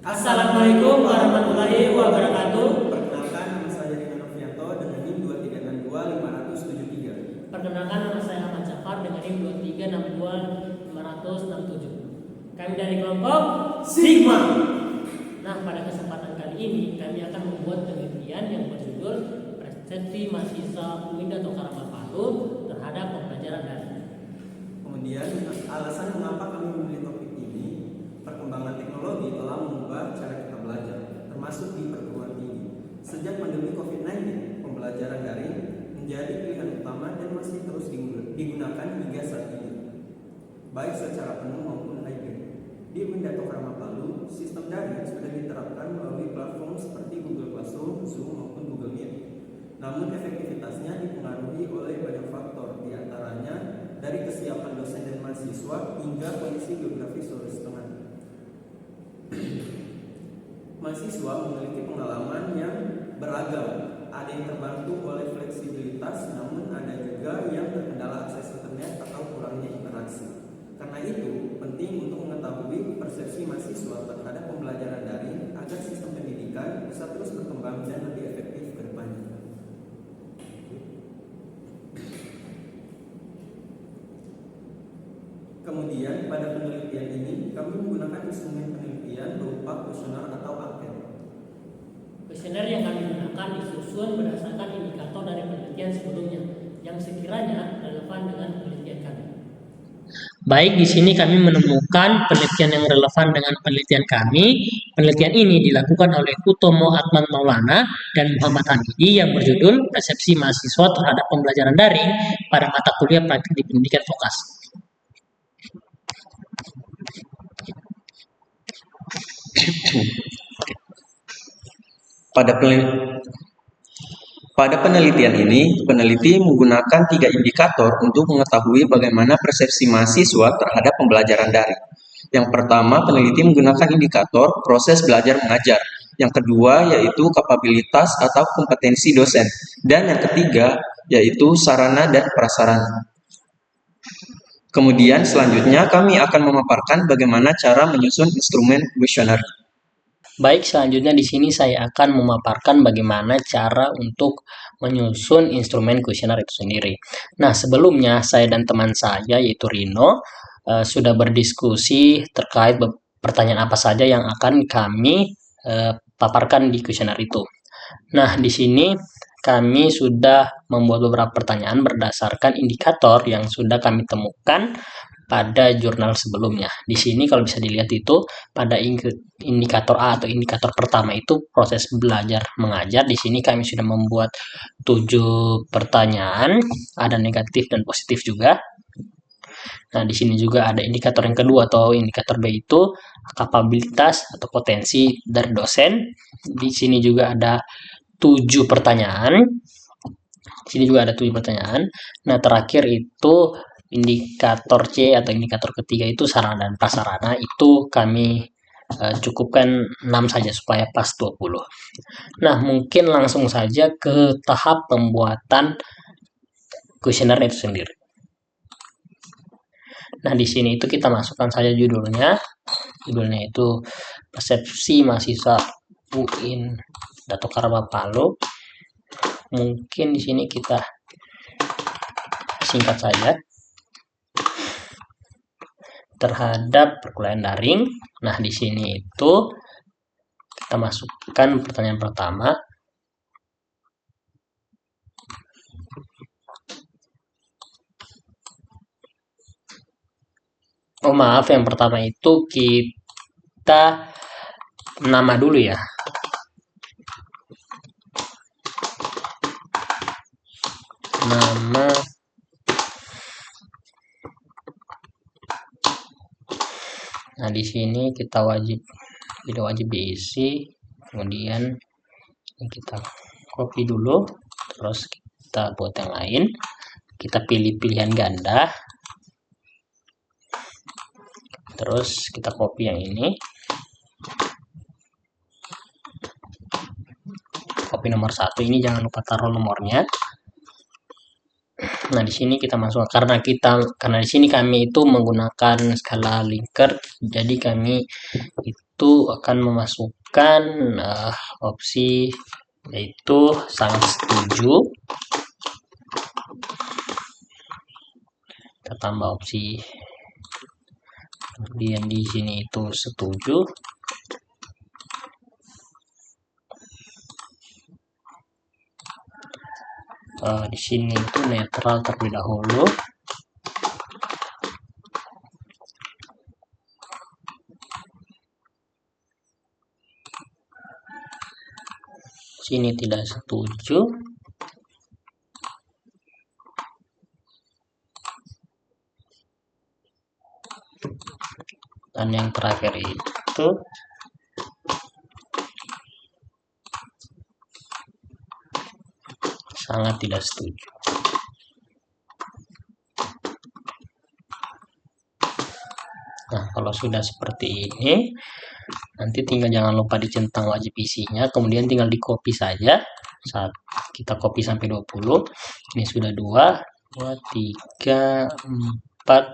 Assalamualaikum warahmatullahi wabarakatuh. Perkenalkan, nama saya Rino Novianto dengan NIM 2362573. Perkenalkan, nama saya Ahmad Jafar dengan NIM 2362567. Kami dari kelompok Sigma. Nah, pada kesempatan kali ini kami akan membuat penelitian yang berjudul Persepsi Mahasiswa UIN atau Karawang Palu terhadap pembelajaran daring. Kemudian, alasan mengapa kami memilih topik ini, perkembangan teknologi telah mengubah cara kita belajar, termasuk di perguruan tinggi. Sejak pandemi COVID-19, pembelajaran daring menjadi pilihan utama dan masih terus digunakan hingga saat ini, baik secara penuh maupun hybrid. Di Mendato Karawang Palu, sistem daring sudah diterapkan melalui platform seperti Google Classroom, Zoom maupun Google Meet. Namun efektivitasnya dipengaruhi oleh banyak faktor, diantaranya dari kesiapan dosen dan mahasiswa hingga kondisi geografis Sulawesi Tengah. Mahasiswa memiliki pengalaman yang beragam. Ada yang terbantu oleh fleksibilitas, namun ada juga yang terkendala akses internet atau kurangnya interaksi. Karena itu, penting untuk mengetahui persepsi mahasiswa terhadap pembelajaran daring agar sistem pendidikan bisa terus berkembang dan lebih efektif ke depannya. Kemudian, pada penelitian ini, kami menggunakan instrumen penelitian berupa kuesioner atau angket. Kuesioner yang kami gunakan disusun berdasarkan indikator dari penelitian sebelumnya yang sekiranya relevan dengan penelitian kami. Baik, di sini kami menemukan penelitian yang relevan dengan penelitian kami. Penelitian ini dilakukan oleh Utomo Atman Maulana dan Muhammad Hamidi yang berjudul Persepsi Mahasiswa Terhadap Pembelajaran Daring pada Mata Kuliah Praktik di Pendidikan Vokasi. Pada penelitian ini, peneliti menggunakan 3 indikator untuk mengetahui bagaimana persepsi mahasiswa terhadap pembelajaran daring. Yang pertama, peneliti menggunakan indikator proses belajar mengajar. Yang kedua, yaitu kapabilitas atau kompetensi dosen. Dan yang ketiga, yaitu sarana dan prasarana. Kemudian selanjutnya kami akan memaparkan bagaimana cara menyusun instrumen kuesioner. Baik, selanjutnya di sini saya akan memaparkan bagaimana cara untuk menyusun instrumen kuesioner itu sendiri. Nah, sebelumnya saya dan teman saya yaitu Rino sudah berdiskusi terkait pertanyaan apa saja yang akan kami paparkan di kuesioner itu. Nah, di sini kami sudah membuat beberapa pertanyaan berdasarkan indikator yang sudah kami temukan pada jurnal sebelumnya. Di sini kalau bisa dilihat itu pada indikator A atau indikator pertama itu proses belajar mengajar. Di sini kami sudah membuat 7 pertanyaan, ada negatif dan positif juga. Nah, di sini juga ada indikator yang kedua atau indikator B itu kapabilitas atau potensi dari dosen. Di sini juga ada 7 pertanyaan. Di sini juga ada 7 pertanyaan. Nah, terakhir itu indikator C atau indikator ketiga itu sarana dan prasarana, itu kami cukupkan 6 saja supaya pas 20. Nah, mungkin langsung saja ke tahap pembuatan kuesioner itu sendiri. Nah, di sini itu kita masukkan saja judulnya. Judulnya itu Persepsi Mahasiswa UIN Dato Karawang Palu. Mungkin di sini kita singkat saja. Terhadap perkuliahan daring. Nah, di sini itu kita masukkan pertanyaan pertama. Oh, maaf, yang pertama itu kita nama dulu ya. Nama Nah, di sini kita tidak wajib diisi. Kemudian kita copy dulu, terus kita buat yang lain. Kita pilih pilihan ganda. Terus kita copy yang ini. Copy nomor 1 ini jangan lupa taruh nomornya. Nah, di sini kita masuk karena di sini kami itu menggunakan skala Likert, jadi kami itu itu akan memasukkan opsi yaitu sangat setuju. Kita tambah opsi, kemudian di sini itu setuju. Di sini itu netral terlebih dahulu. Sini tidak setuju. Dan yang terakhir itu sangat tidak setuju. Nah, kalau sudah seperti ini, nanti tinggal jangan lupa dicentang wajib isinya, kemudian tinggal di copy saja. Saat kita copy sampai 20, ini sudah 2, 3, 4.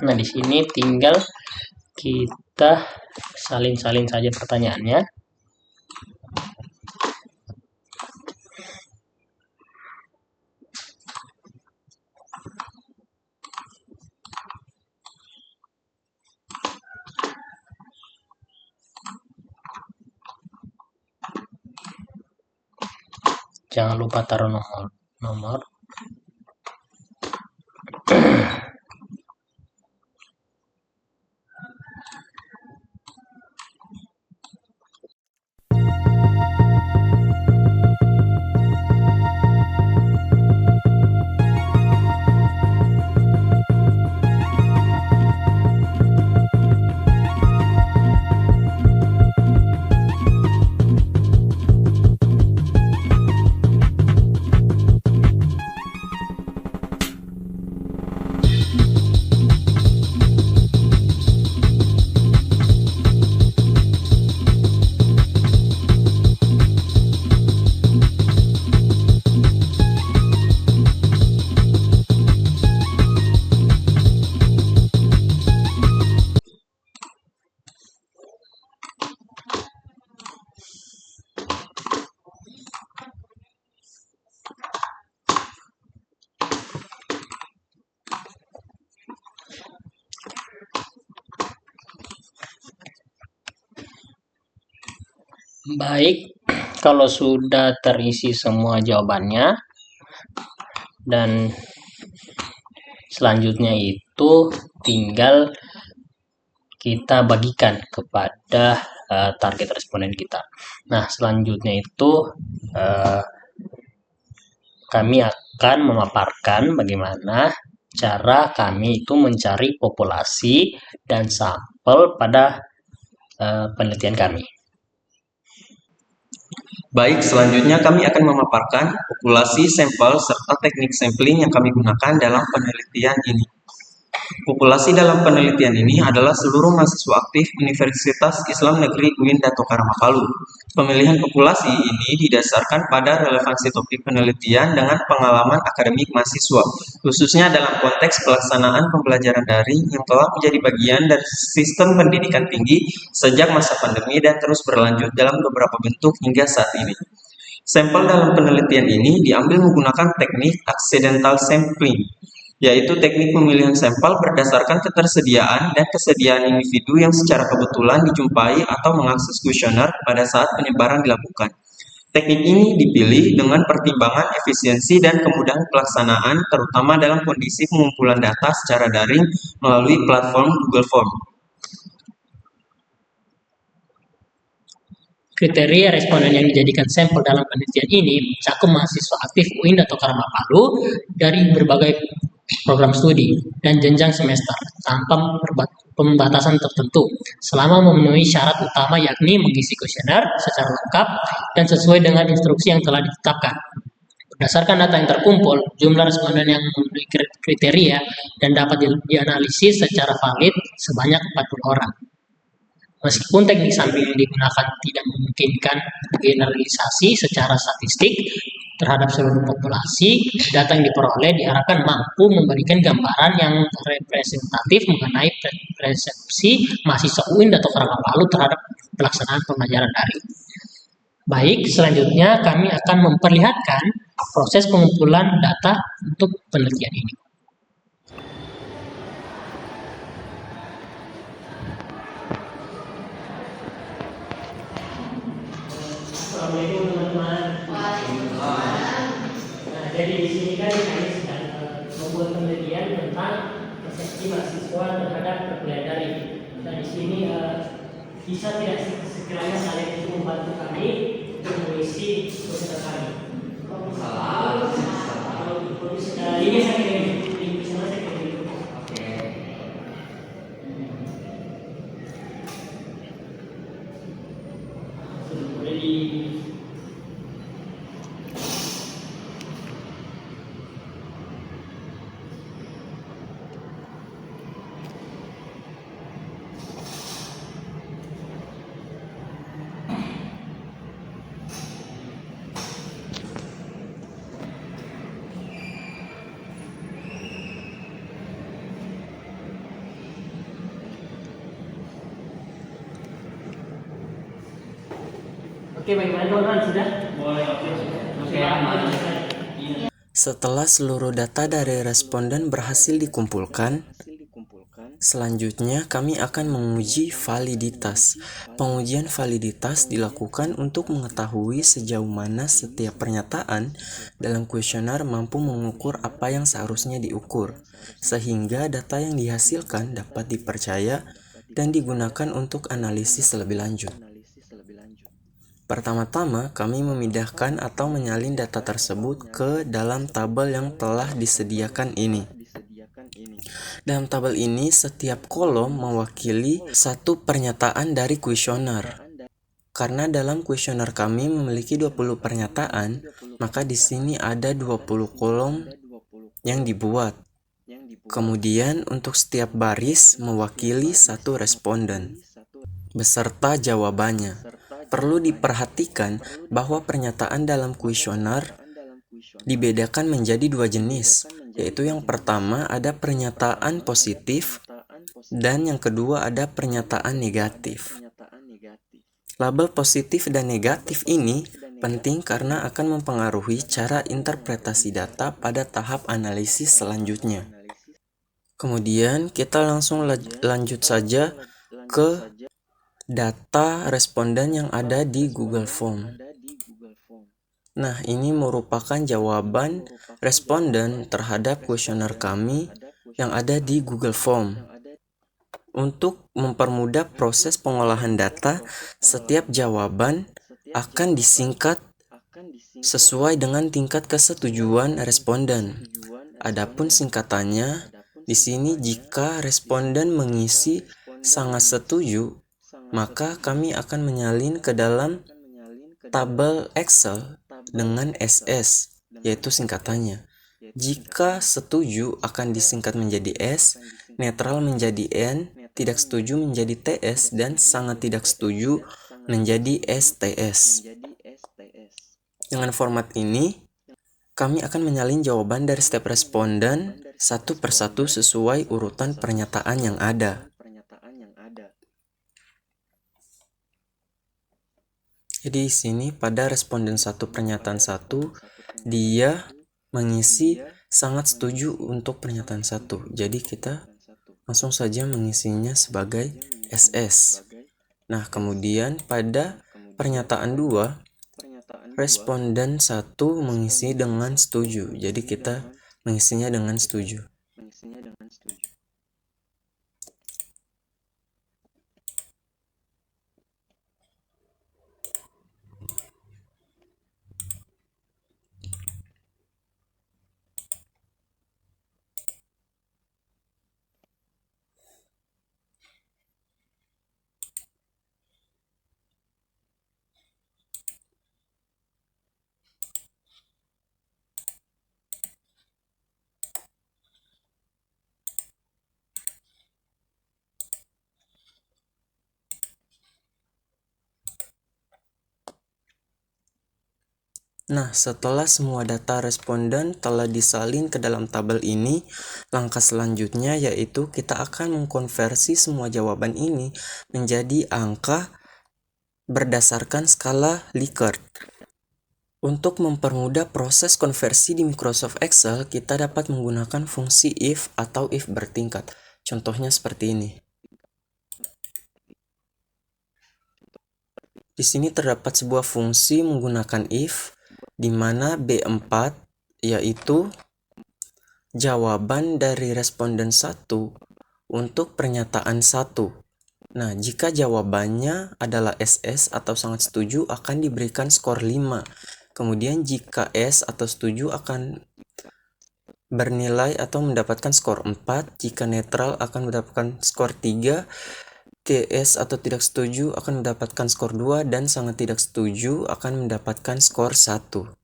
Nah, di sini tinggal kita salin-salin saja pertanyaannya. Jangan lupa taruh nomor. Baik, kalau sudah terisi semua jawabannya, dan selanjutnya itu tinggal kita bagikan kepada target responden kita. Nah, selanjutnya itu kami akan memaparkan bagaimana cara kami itu mencari populasi dan sampel pada penelitian kami. Baik, selanjutnya kami akan memaparkan populasi, sampel, serta teknik sampling yang kami gunakan dalam penelitian ini. Populasi dalam penelitian ini adalah seluruh mahasiswa aktif Universitas Islam Negeri UIN Dato Karama Palu. Pemilihan populasi ini didasarkan pada relevansi topik penelitian dengan pengalaman akademik mahasiswa, khususnya dalam konteks pelaksanaan pembelajaran daring yang telah menjadi bagian dari sistem pendidikan tinggi sejak masa pandemi dan terus berlanjut dalam beberapa bentuk hingga saat ini. Sampel dalam penelitian ini diambil menggunakan teknik accidental sampling, yaitu teknik pemilihan sampel berdasarkan ketersediaan dan kesediaan individu yang secara kebetulan dijumpai atau mengakses kuesioner pada saat penyebaran dilakukan. Teknik ini dipilih dengan pertimbangan efisiensi dan kemudahan pelaksanaan, terutama dalam kondisi pengumpulan data secara daring melalui platform Google Form. Kriteria responden yang dijadikan sampel dalam penelitian ini mencakup mahasiswa aktif UIN Dato Karama Palu dari berbagai program studi dan jenjang semester tanpa pembatasan tertentu selama memenuhi syarat utama yakni mengisi kuesioner secara lengkap dan sesuai dengan instruksi yang telah ditetapkan. Berdasarkan data yang terkumpul, jumlah responden yang memenuhi kriteria dan dapat dianalisis secara valid sebanyak 40 orang. Meskipun teknik sampling yang digunakan tidak memungkinkan generalisasi secara statistik, terhadap seluruh populasi, data yang diperoleh diharapkan mampu memberikan gambaran yang representatif mengenai persepsi mahasiswa UIN atau Karangpalu terhadap pelaksanaan pembelajaran daring. Baik, selanjutnya kami akan memperlihatkan proses pengumpulan data untuk penelitian ini. Assalamualaikum teman-teman. Nah, jadi di sini kan kami sedang membuat penelitian tentang persepsi mahasiswa terhadap perkuliahan daring. Dan di sini bisa tidak sekiranya kalian itu membantu kami untuk mengisi kuesioner kami. Ini saya kirim, ini kuesioner saya kirim. Oke. Boleh di Oke, bagaimana teman-teman? Sudah? Boleh, oke, aman. Setelah seluruh data dari responden berhasil dikumpulkan, selanjutnya kami akan menguji validitas. Pengujian validitas dilakukan untuk mengetahui sejauh mana setiap pernyataan dalam kuesioner mampu mengukur apa yang seharusnya diukur, sehingga data yang dihasilkan dapat dipercaya dan digunakan untuk analisis lebih lanjut. Pertama-tama, kami memindahkan atau menyalin data tersebut ke dalam tabel yang telah disediakan ini. Dalam tabel ini, setiap kolom mewakili satu pernyataan dari kuesioner. Karena dalam kuesioner kami memiliki 20 pernyataan, maka di sini ada 20 kolom yang dibuat. Kemudian, untuk setiap baris mewakili satu responden beserta jawabannya. Perlu diperhatikan bahwa pernyataan dalam kuesioner dibedakan menjadi dua jenis, yaitu yang pertama ada pernyataan positif dan yang kedua ada pernyataan negatif. Label positif dan negatif ini penting karena akan mempengaruhi cara interpretasi data pada tahap analisis selanjutnya. Kemudian kita langsung lanjut saja ke data responden yang ada di Google Form. Nah, ini merupakan jawaban responden terhadap kuesioner kami yang ada di Google Form. Untuk mempermudah proses pengolahan data, setiap jawaban akan disingkat sesuai dengan tingkat kesetujuan responden. Adapun singkatannya, di sini jika responden mengisi sangat setuju, maka kami akan menyalin ke dalam tabel Excel dengan SS, yaitu singkatannya. Jika setuju akan disingkat menjadi S, netral menjadi N, tidak setuju menjadi TS, dan sangat tidak setuju menjadi STS. Dengan format ini, kami akan menyalin jawaban dari setiap responden satu persatu sesuai urutan pernyataan yang ada. Jadi di sini pada responden satu pernyataan satu, dia mengisi sangat setuju untuk pernyataan satu. Jadi kita langsung saja mengisinya sebagai SS. Nah, kemudian pada pernyataan 2, responden 1 mengisi dengan setuju. Jadi kita mengisinya dengan setuju. Nah, setelah semua data responden telah disalin ke dalam tabel ini, langkah selanjutnya yaitu kita akan mengkonversi semua jawaban ini menjadi angka berdasarkan skala Likert. Untuk mempermudah proses konversi di Microsoft Excel, kita dapat menggunakan fungsi if atau if bertingkat. Contohnya seperti ini. Di sini terdapat sebuah fungsi menggunakan if, di mana B4 yaitu jawaban dari responden 1 untuk pernyataan 1. Nah, jika jawabannya adalah SS atau sangat setuju akan diberikan skor 5. Kemudian jika S atau setuju akan bernilai atau mendapatkan skor 4, jika netral akan mendapatkan skor 3, TS atau tidak setuju akan mendapatkan skor 2, dan sangat tidak setuju akan mendapatkan skor 1.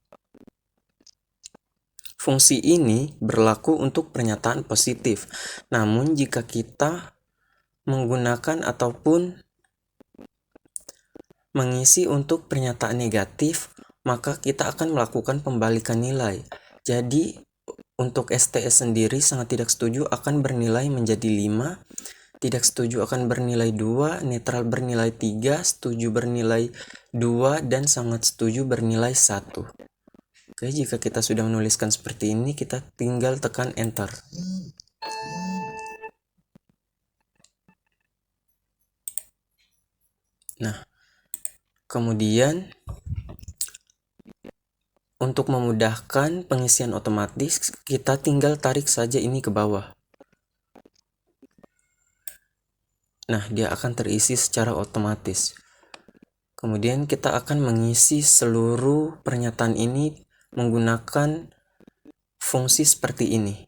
Fungsi ini berlaku untuk pernyataan positif. Namun jika kita menggunakan ataupun mengisi untuk pernyataan negatif, maka kita akan melakukan pembalikan nilai. Jadi untuk STS sendiri sangat tidak setuju akan bernilai menjadi 5, tidak setuju akan bernilai 2, netral bernilai 3, setuju bernilai 2, dan sangat setuju bernilai 1. Oke, jika kita sudah menuliskan seperti ini, kita tinggal tekan enter. Nah, kemudian untuk memudahkan pengisian otomatis, kita tinggal tarik saja ini ke bawah. Nah, dia akan terisi secara otomatis. Kemudian kita akan mengisi seluruh pernyataan ini menggunakan fungsi seperti ini.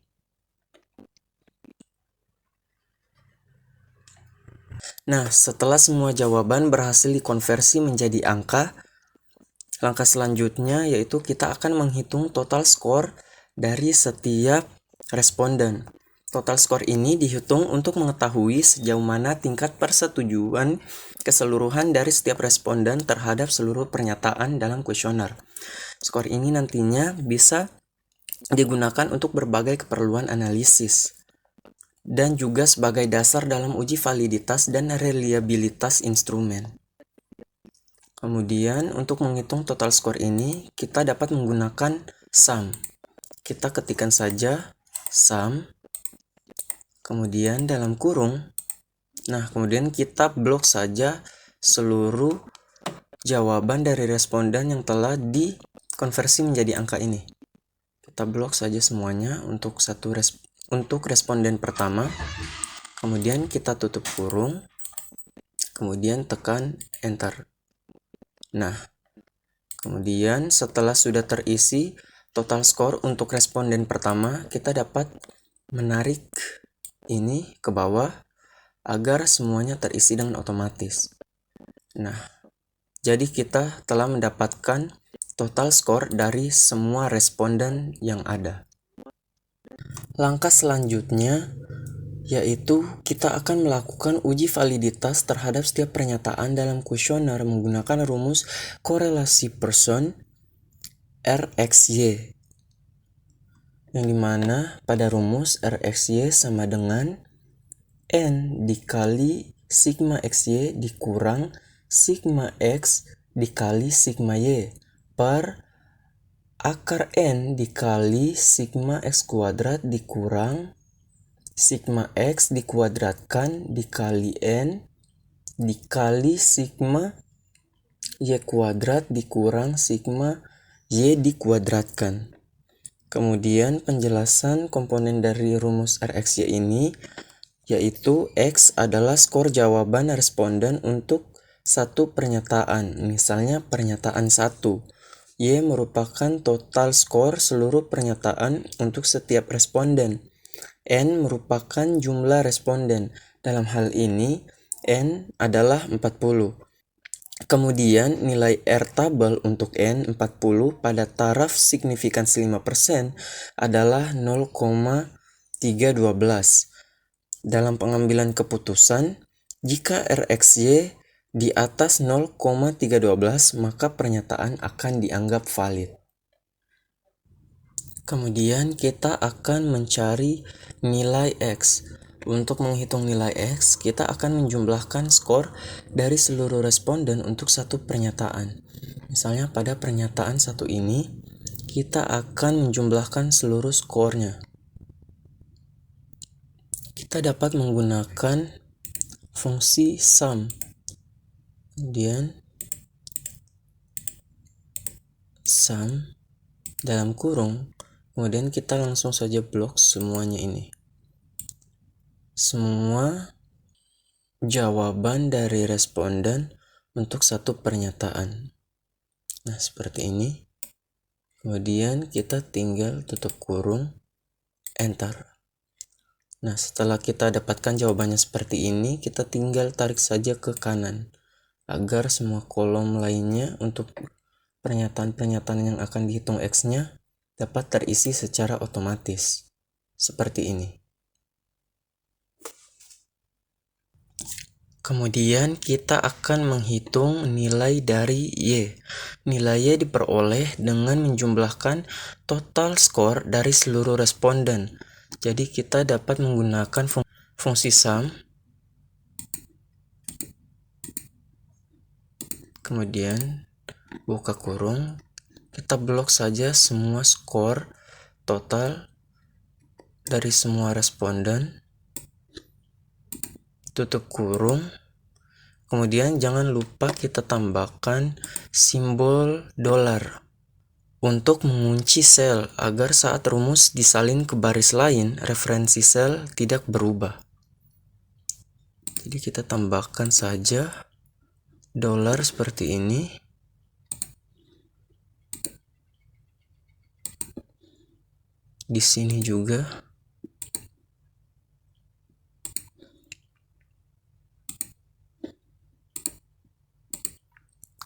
Nah, setelah semua jawaban berhasil dikonversi menjadi angka, langkah selanjutnya yaitu kita akan menghitung total skor dari setiap responden. Total skor ini dihitung untuk mengetahui sejauh mana tingkat persetujuan keseluruhan dari setiap responden terhadap seluruh pernyataan dalam kuesioner. Skor ini nantinya bisa digunakan untuk berbagai keperluan analisis dan juga sebagai dasar dalam uji validitas dan reliabilitas instrumen. Kemudian untuk menghitung total skor ini, kita dapat menggunakan sum. Kita ketikkan saja sum, kemudian dalam kurung. Nah, kemudian kita blok saja seluruh jawaban dari responden yang telah dikonversi menjadi angka ini. Kita blok saja semuanya untuk responden pertama. Kemudian kita tutup kurung. Kemudian tekan enter. Nah, kemudian setelah sudah terisi total skor untuk responden pertama, kita dapat menarik ini ke bawah agar semuanya terisi dengan otomatis. Nah, jadi kita telah mendapatkan total skor dari semua responden yang ada. Langkah selanjutnya yaitu kita akan melakukan uji validitas terhadap setiap pernyataan dalam kuesioner menggunakan rumus korelasi Pearson RxY, yang dimana pada rumus RxY sama dengan N dikali sigma XY dikurang sigma X dikali sigma Y per akar N dikali sigma X kuadrat dikurang sigma X dikuadratkan dikali N dikali sigma Y kuadrat dikurang sigma Y dikuadratkan. Kemudian penjelasan komponen dari rumus RxY ini yaitu X adalah skor jawaban responden untuk satu pernyataan, misalnya pernyataan 1. Y merupakan total skor seluruh pernyataan untuk setiap responden. N merupakan jumlah responden. Dalam hal ini, N adalah 40. Kemudian nilai R tabel untuk N 40 pada taraf signifikans 5% adalah 0,312. Dalam pengambilan keputusan, jika RxY di atas 0,312 maka pernyataan akan dianggap valid. Kemudian kita akan mencari nilai X. Untuk menghitung nilai X, kita akan menjumlahkan skor dari seluruh responden untuk satu pernyataan. Misalnya pada pernyataan satu ini, kita akan menjumlahkan seluruh skornya. Kita dapat menggunakan fungsi sum. Kemudian sum dalam kurung, kemudian kita langsung saja blok semuanya ini. Semua jawaban dari responden untuk satu pernyataan. Nah, seperti ini. Kemudian kita tinggal tutup kurung, enter. Nah, setelah kita dapatkan jawabannya seperti ini, kita tinggal tarik saja ke kanan agar semua kolom lainnya untuk pernyataan-pernyataan yang akan dihitung X-nya dapat terisi secara otomatis. Seperti ini. Kemudian kita akan menghitung nilai dari Y. Nilai Y diperoleh dengan menjumlahkan total skor dari seluruh responden. Jadi kita dapat menggunakan fungsi sum. Kemudian buka kurung, kita blok saja semua skor total dari semua responden. Tutup kurung. Kemudian jangan lupa kita tambahkan simbol dolar untuk mengunci sel agar saat rumus disalin ke baris lain, referensi sel tidak berubah. Jadi kita tambahkan saja dolar seperti ini. Di sini juga.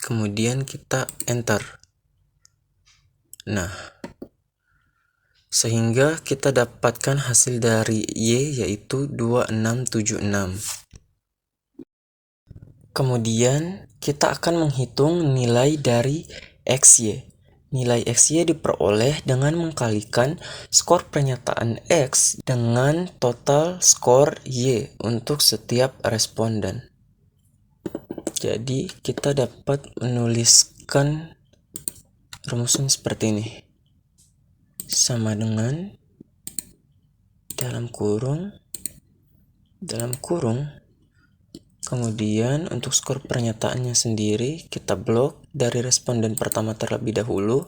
Kemudian kita enter. Nah, sehingga kita dapatkan hasil dari Y yaitu 2676. Kemudian kita akan menghitung nilai dari XY. Nilai XY diperoleh dengan mengkalikan skor pernyataan X dengan total skor Y untuk setiap responden. Jadi kita dapat menuliskan rumusnya seperti ini. Sama dengan dalam kurung, kemudian untuk skor pernyataannya sendiri kita blok dari responden pertama terlebih dahulu.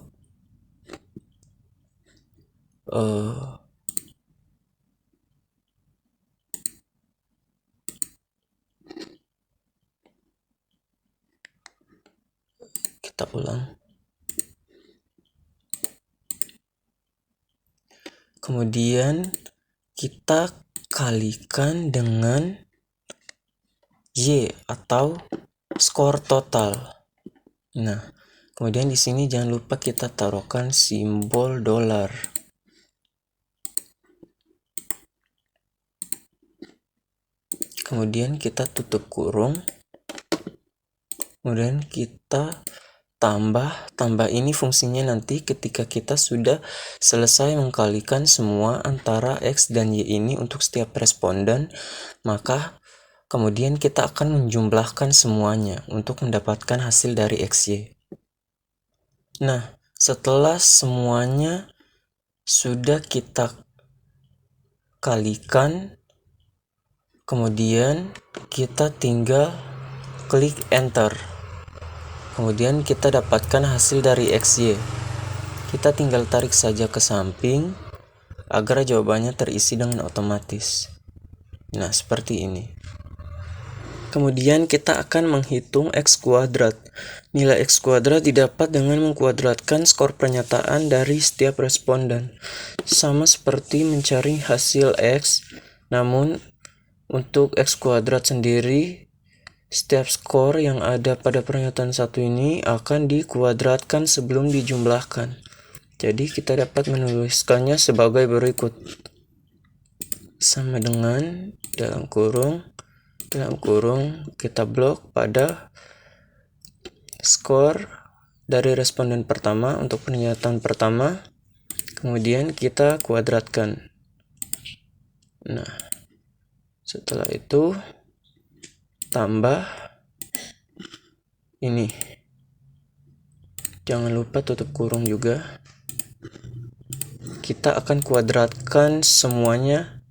Kita ulang. Kemudian kita kalikan dengan Y atau skor total. Nah, kemudian di sini jangan lupa kita taruhkan simbol dolar. Kemudian kita tutup kurung. Kemudian kita tambah ini fungsinya nanti ketika kita sudah selesai mengkalikan semua antara X dan Y ini untuk setiap responden, maka kemudian kita akan menjumlahkan semuanya untuk mendapatkan hasil dari XY. Nah, setelah semuanya sudah kita kalikan, kemudian kita tinggal klik enter. Kemudian kita dapatkan hasil dari XY. Kita tinggal tarik saja ke samping agar jawabannya terisi dengan otomatis. Nah, seperti ini. Kemudian kita akan menghitung X kuadrat. Nilai X kuadrat didapat dengan mengkuadratkan skor pernyataan dari setiap responden. Sama seperti mencari hasil X, namun untuk X kuadrat sendiri, setiap skor yang ada pada pernyataan satu ini akan dikuadratkan sebelum dijumlahkan. Jadi kita dapat menuliskannya sebagai berikut. Sama dengan dalam kurung kita blok pada skor dari responden pertama untuk pernyataan pertama. Kemudian kita kuadratkan. Nah, setelah itu tambah ini. Jangan lupa tutup kurung juga. Kita akan kuadratkan semuanya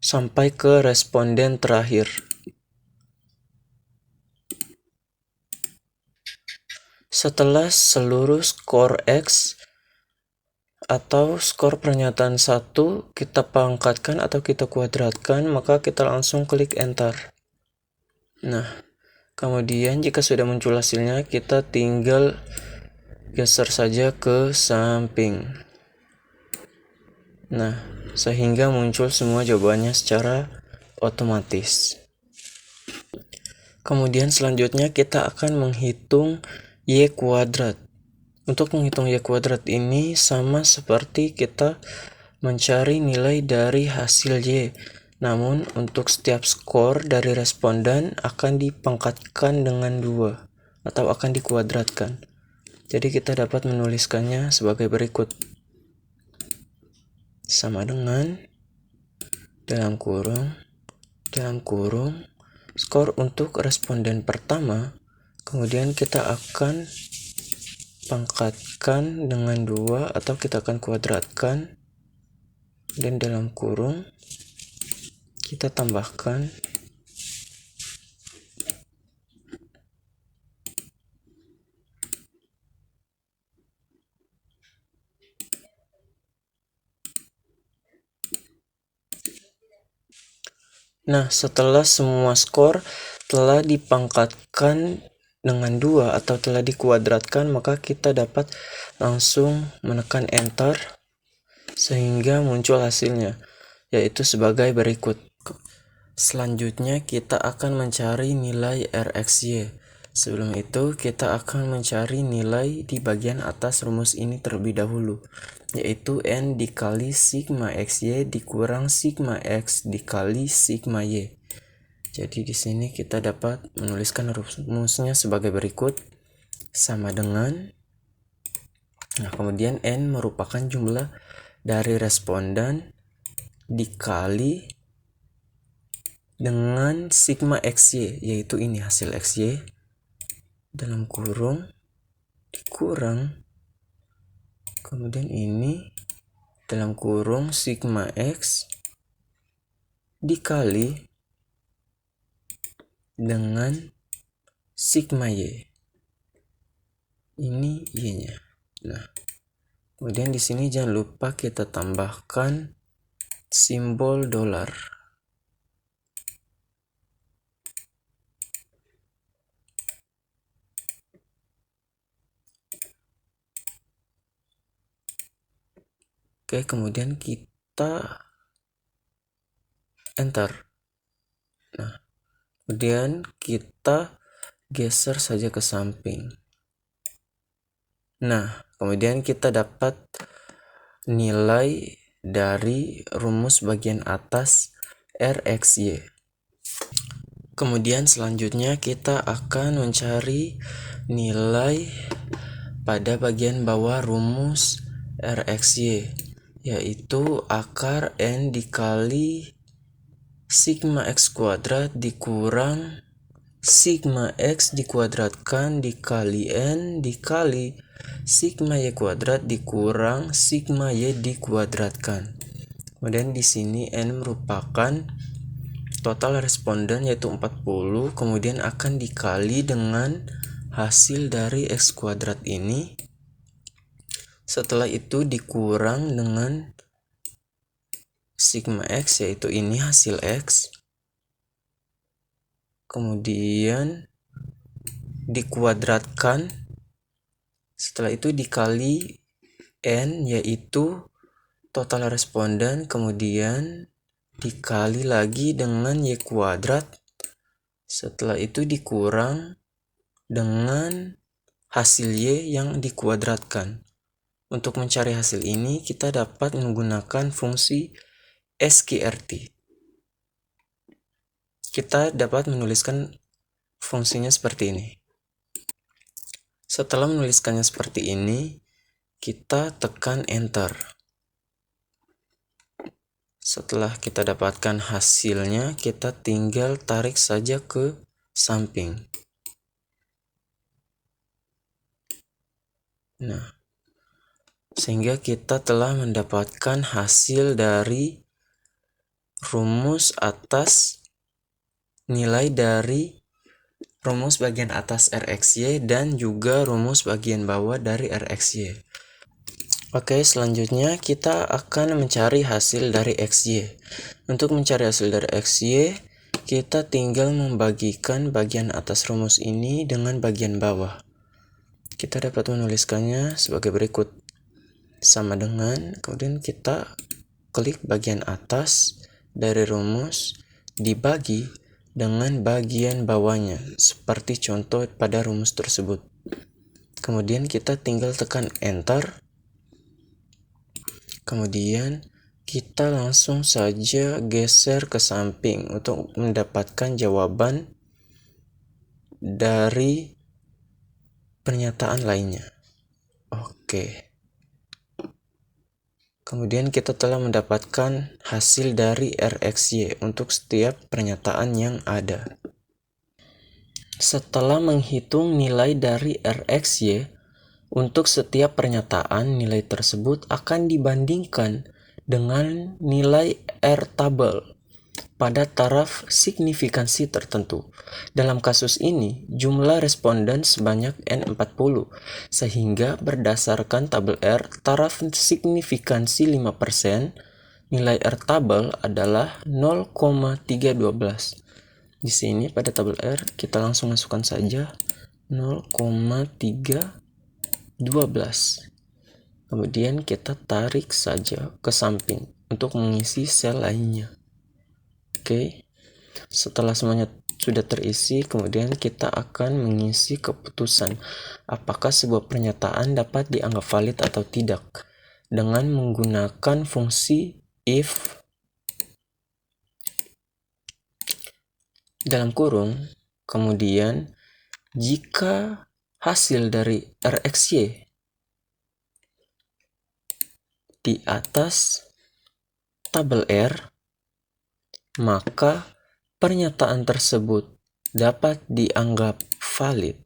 sampai ke responden terakhir. Setelah seluruh skor X atau skor pernyataan 1 kita pangkatkan atau kita kuadratkan, maka kita langsung klik enter. Nah, kemudian jika sudah muncul hasilnya, kita tinggal geser saja ke samping. Nah, sehingga muncul semua jawabannya secara otomatis. Kemudian selanjutnya kita akan menghitung Y kuadrat. Untuk menghitung Y kuadrat ini sama seperti kita mencari nilai dari hasil Y. Namun untuk setiap skor dari responden akan dipangkatkan dengan 2 atau akan dikuadratkan. Jadi kita dapat menuliskannya sebagai berikut. Sama dengan dalam kurung skor untuk responden pertama, kemudian kita akan pangkatkan dengan 2 atau kita akan kuadratkan, dan dalam kurung kita tambahkan Nah, setelah semua skor telah dipangkatkan dengan 2 atau telah dikuadratkan, maka kita dapat langsung menekan enter sehingga muncul hasilnya, yaitu sebagai berikut. Selanjutnya kita akan mencari nilai RxY. Sebelum itu kita akan mencari nilai di bagian atas rumus ini terlebih dahulu, yaitu N dikali sigma XY dikurang sigma X dikali sigma Y. Jadi di sini kita dapat menuliskan rumusnya sebagai berikut, sama dengan, nah kemudian N merupakan jumlah dari responden dikali dengan sigma XY, yaitu ini hasil XY, dalam kurung dikurang, kemudian ini dalam kurung sigma X dikali dengan sigma Y. Ini Y-nya. Nah, kemudian di sini jangan lupa kita tambahkan simbol dolar. Oke, kemudian kita enter. Nah, kemudian kita geser saja ke samping. Nah, kemudian kita dapat nilai dari rumus bagian atas RxY. Kemudian selanjutnya kita akan mencari nilai pada bagian bawah rumus RxY, yaitu akar N dikali sigma X kuadrat dikurang sigma X dikuadratkan dikali N dikali sigma Y kuadrat dikurang sigma Y dikuadratkan. Kemudian di sini N merupakan total responden yaitu 40, kemudian akan dikali dengan hasil dari X kuadrat ini. Setelah itu dikurang dengan sigma X, yaitu ini hasil X. Kemudian dikuadratkan. Setelah itu dikali N, yaitu total responden. Kemudian dikali lagi dengan Y kuadrat. Setelah itu dikurang dengan hasil Y yang dikuadratkan. Untuk mencari hasil ini, kita dapat menggunakan fungsi SQRT. Kita dapat menuliskan fungsinya seperti ini. Setelah menuliskannya seperti ini, kita tekan enter. Setelah kita dapatkan hasilnya, kita tinggal tarik saja ke samping. Nah, sehingga kita telah mendapatkan hasil dari rumus atas nilai dari rumus bagian atas RxY dan juga rumus bagian bawah dari RxY. Oke, selanjutnya kita akan mencari hasil dari XY. Untuk mencari hasil dari XY, kita tinggal membagikan bagian atas rumus ini dengan bagian bawah. Kita dapat menuliskannya sebagai berikut. Sama dengan, kemudian kita klik bagian atas dari rumus dibagi dengan bagian bawahnya, seperti contoh pada rumus tersebut. Kemudian kita tinggal tekan enter. Kemudian kita langsung saja geser ke samping untuk mendapatkan jawaban dari pernyataan lainnya. Oke. Kemudian kita telah mendapatkan hasil dari RxY untuk setiap pernyataan yang ada. Setelah menghitung nilai dari RxY, untuk setiap pernyataan nilai tersebut akan dibandingkan dengan nilai R tabel pada taraf signifikansi tertentu. Dalam kasus ini, jumlah responden sebanyak N40, sehingga berdasarkan tabel R, taraf signifikansi 5%, nilai R tabel adalah 0,312. Di sini pada tabel R, kita langsung masukkan saja 0,312. Kemudian kita tarik saja ke samping untuk mengisi sel lainnya. Oke, setelah semuanya sudah terisi, kemudian kita akan mengisi keputusan apakah sebuah pernyataan dapat dianggap valid atau tidak dengan menggunakan fungsi if dalam kurung, kemudian jika hasil dari RxY di atas tabel R, maka pernyataan tersebut dapat dianggap valid.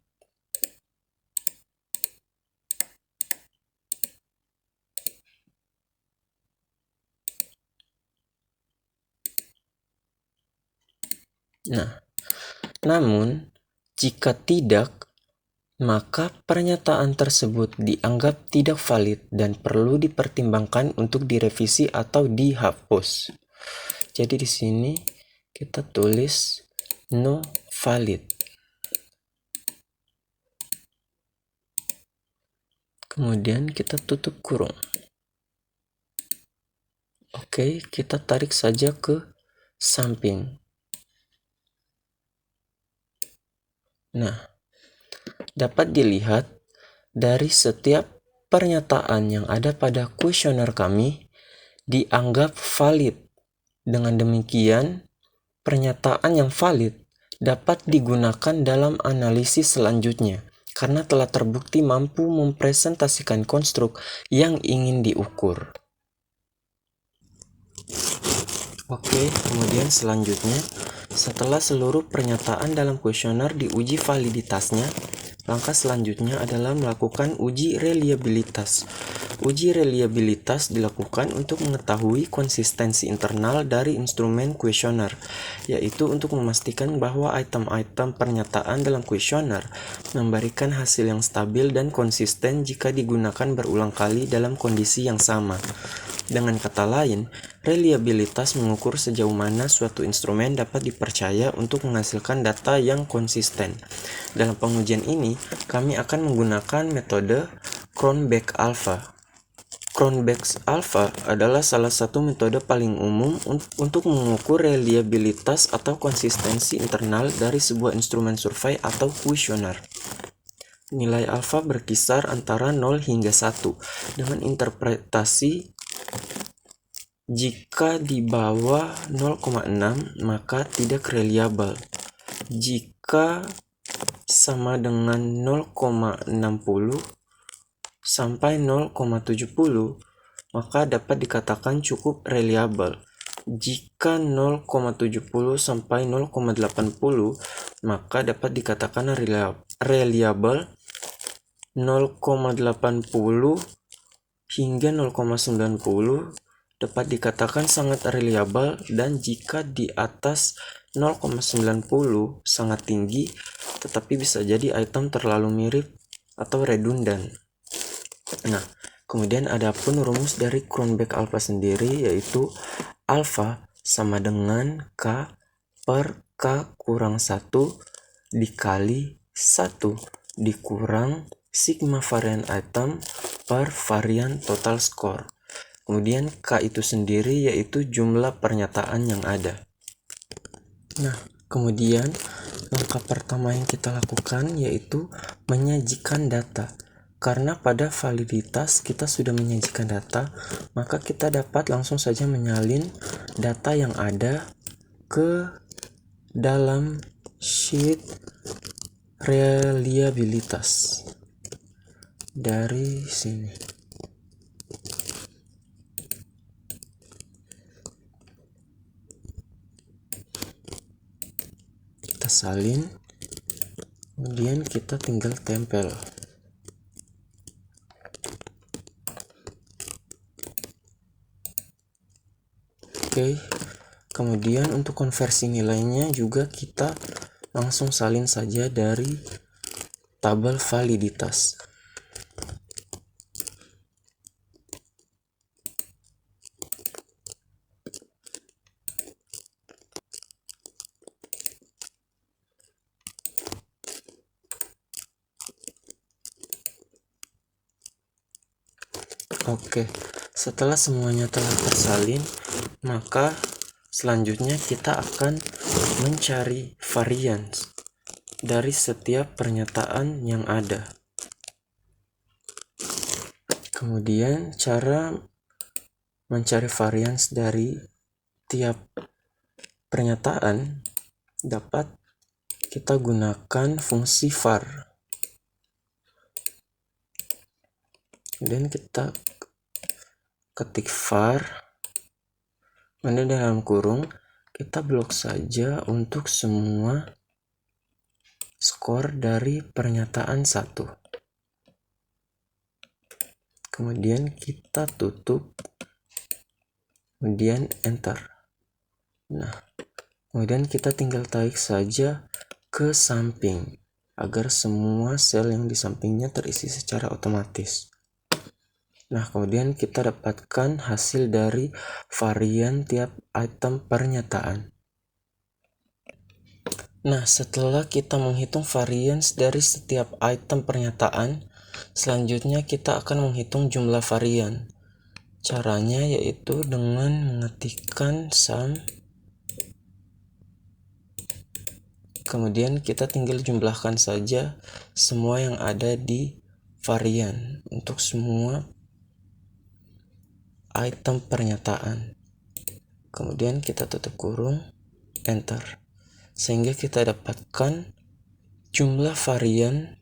Nah, namun jika tidak, maka pernyataan tersebut dianggap tidak valid dan perlu dipertimbangkan untuk direvisi atau dihapus. Jadi di sini kita tulis no valid. Kemudian kita tutup kurung. Oke, kita tarik saja ke samping. Nah, dapat dilihat dari setiap pernyataan yang ada pada kuesioner kami dianggap valid. Dengan demikian, pernyataan yang valid dapat digunakan dalam analisis selanjutnya karena telah terbukti mampu mempresentasikan konstruk yang ingin diukur. Oke, kemudian selanjutnya, setelah seluruh pernyataan dalam kuesioner diuji validitasnya, langkah selanjutnya adalah melakukan uji reliabilitas. Uji reliabilitas dilakukan untuk mengetahui konsistensi internal dari instrumen kuesioner, yaitu untuk memastikan bahwa item-item pernyataan dalam kuesioner memberikan hasil yang stabil dan konsisten jika digunakan berulang kali dalam kondisi yang sama. Dengan kata lain, reliabilitas mengukur sejauh mana suatu instrumen dapat dipercaya untuk menghasilkan data yang konsisten. Dalam pengujian ini, kami akan menggunakan metode Cronbach-Alpha. Cronbach-Alpha adalah salah satu metode paling umum untuk mengukur reliabilitas atau konsistensi internal dari sebuah instrumen survei atau kuesioner. Nilai alfa berkisar antara 0 hingga 1 dengan interpretasi jika di bawah 0,6 maka tidak reliable. Jika sama dengan 0,60 sampai 0,70, maka dapat dikatakan cukup reliable. Jika 0,70 sampai 0,80, maka dapat dikatakan reliable. 0,80 hingga 0,90 dapat dikatakan sangat reliable, dan jika di atas 0,90 sangat tinggi, tetapi bisa jadi item terlalu mirip atau redundant. Nah, kemudian ada pun rumus dari Cronbach alpha sendiri, yaitu alpha sama dengan K per K kurang 1 dikali 1 dikurang sigma varian item per varian total score. Kemudian K itu sendiri yaitu jumlah pernyataan yang ada. Nah, kemudian langkah pertama yang kita lakukan yaitu menyajikan data. Karena pada validitas kita sudah menyajikan data, maka kita dapat langsung saja menyalin data yang ada ke dalam sheet reliabilitas dari sini. Kita salin, kemudian kita tinggal tempel. Oke, kemudian untuk konversi nilainya juga kita langsung salin saja dari tabel validitas. Oke, setelah semuanya telah tersalin, maka selanjutnya kita akan mencari varians dari setiap pernyataan yang ada. Kemudian cara mencari varians dari tiap pernyataan dapat kita gunakan fungsi var. Kemudian kita ketik var, kemudian dalam kurung kita blok saja untuk semua skor dari pernyataan 1. Kemudian kita tutup, kemudian enter. Nah, kemudian kita tinggal tarik saja ke samping agar semua sel yang di sampingnya terisi secara otomatis. Nah, kemudian kita dapatkan hasil dari varian tiap item pernyataan. Nah, setelah kita menghitung varians dari setiap item pernyataan, selanjutnya kita akan menghitung jumlah varian. Caranya yaitu dengan mengetikkan sum, kemudian kita tinggal jumlahkan saja semua yang ada di varian untuk semua item pernyataan. Kemudian kita tutup kurung, enter. Sehingga kita dapatkan jumlah varian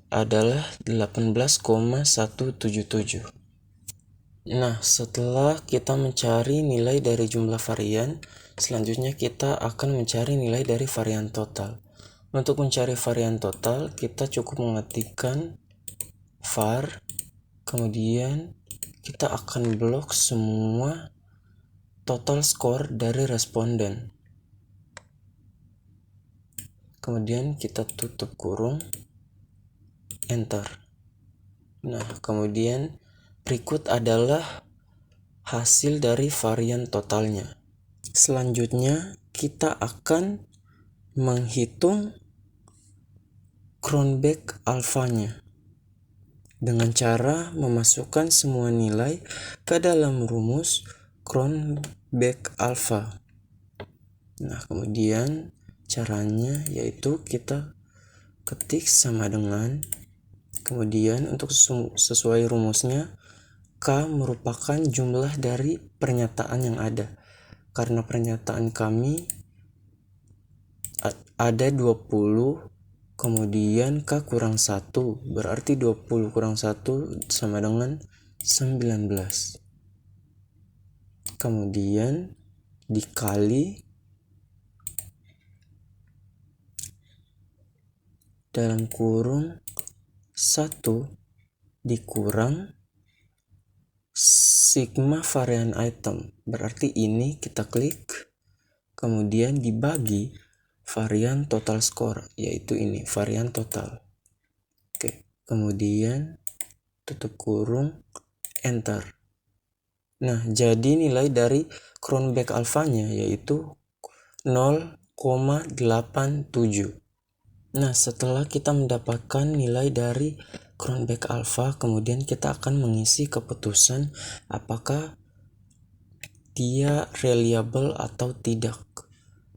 adalah 18,177. Nah, setelah kita mencari nilai dari jumlah varian, selanjutnya kita akan mencari nilai dari varian total. Untuk mencari varian total, kita cukup mengetikkan var, kemudian kita akan blok semua total score dari responden. Kemudian kita tutup kurung, enter. Nah, kemudian berikut adalah hasil dari varian totalnya. Selanjutnya kita akan menghitung Cronbach alfanya dengan cara memasukkan semua nilai ke dalam rumus Cronbach alpha. Nah, kemudian caranya yaitu kita ketik sama dengan, kemudian untuk sesuai rumusnya K merupakan jumlah dari pernyataan yang ada. Karena pernyataan kami ada 20 kemudian K kurang 1, berarti 20 kurang 1 sama dengan 19. Kemudian dikali dalam kurung 1 dikurang sigma varian item, berarti ini kita klik, kemudian dibagi varian total score, yaitu ini varian total. Oke, kemudian tutup kurung, enter. Nah, jadi nilai dari Cronbach alfanya yaitu 0,87. Nah, setelah kita mendapatkan nilai dari Cronbach alpha, kemudian kita akan mengisi keputusan apakah dia reliable atau tidak.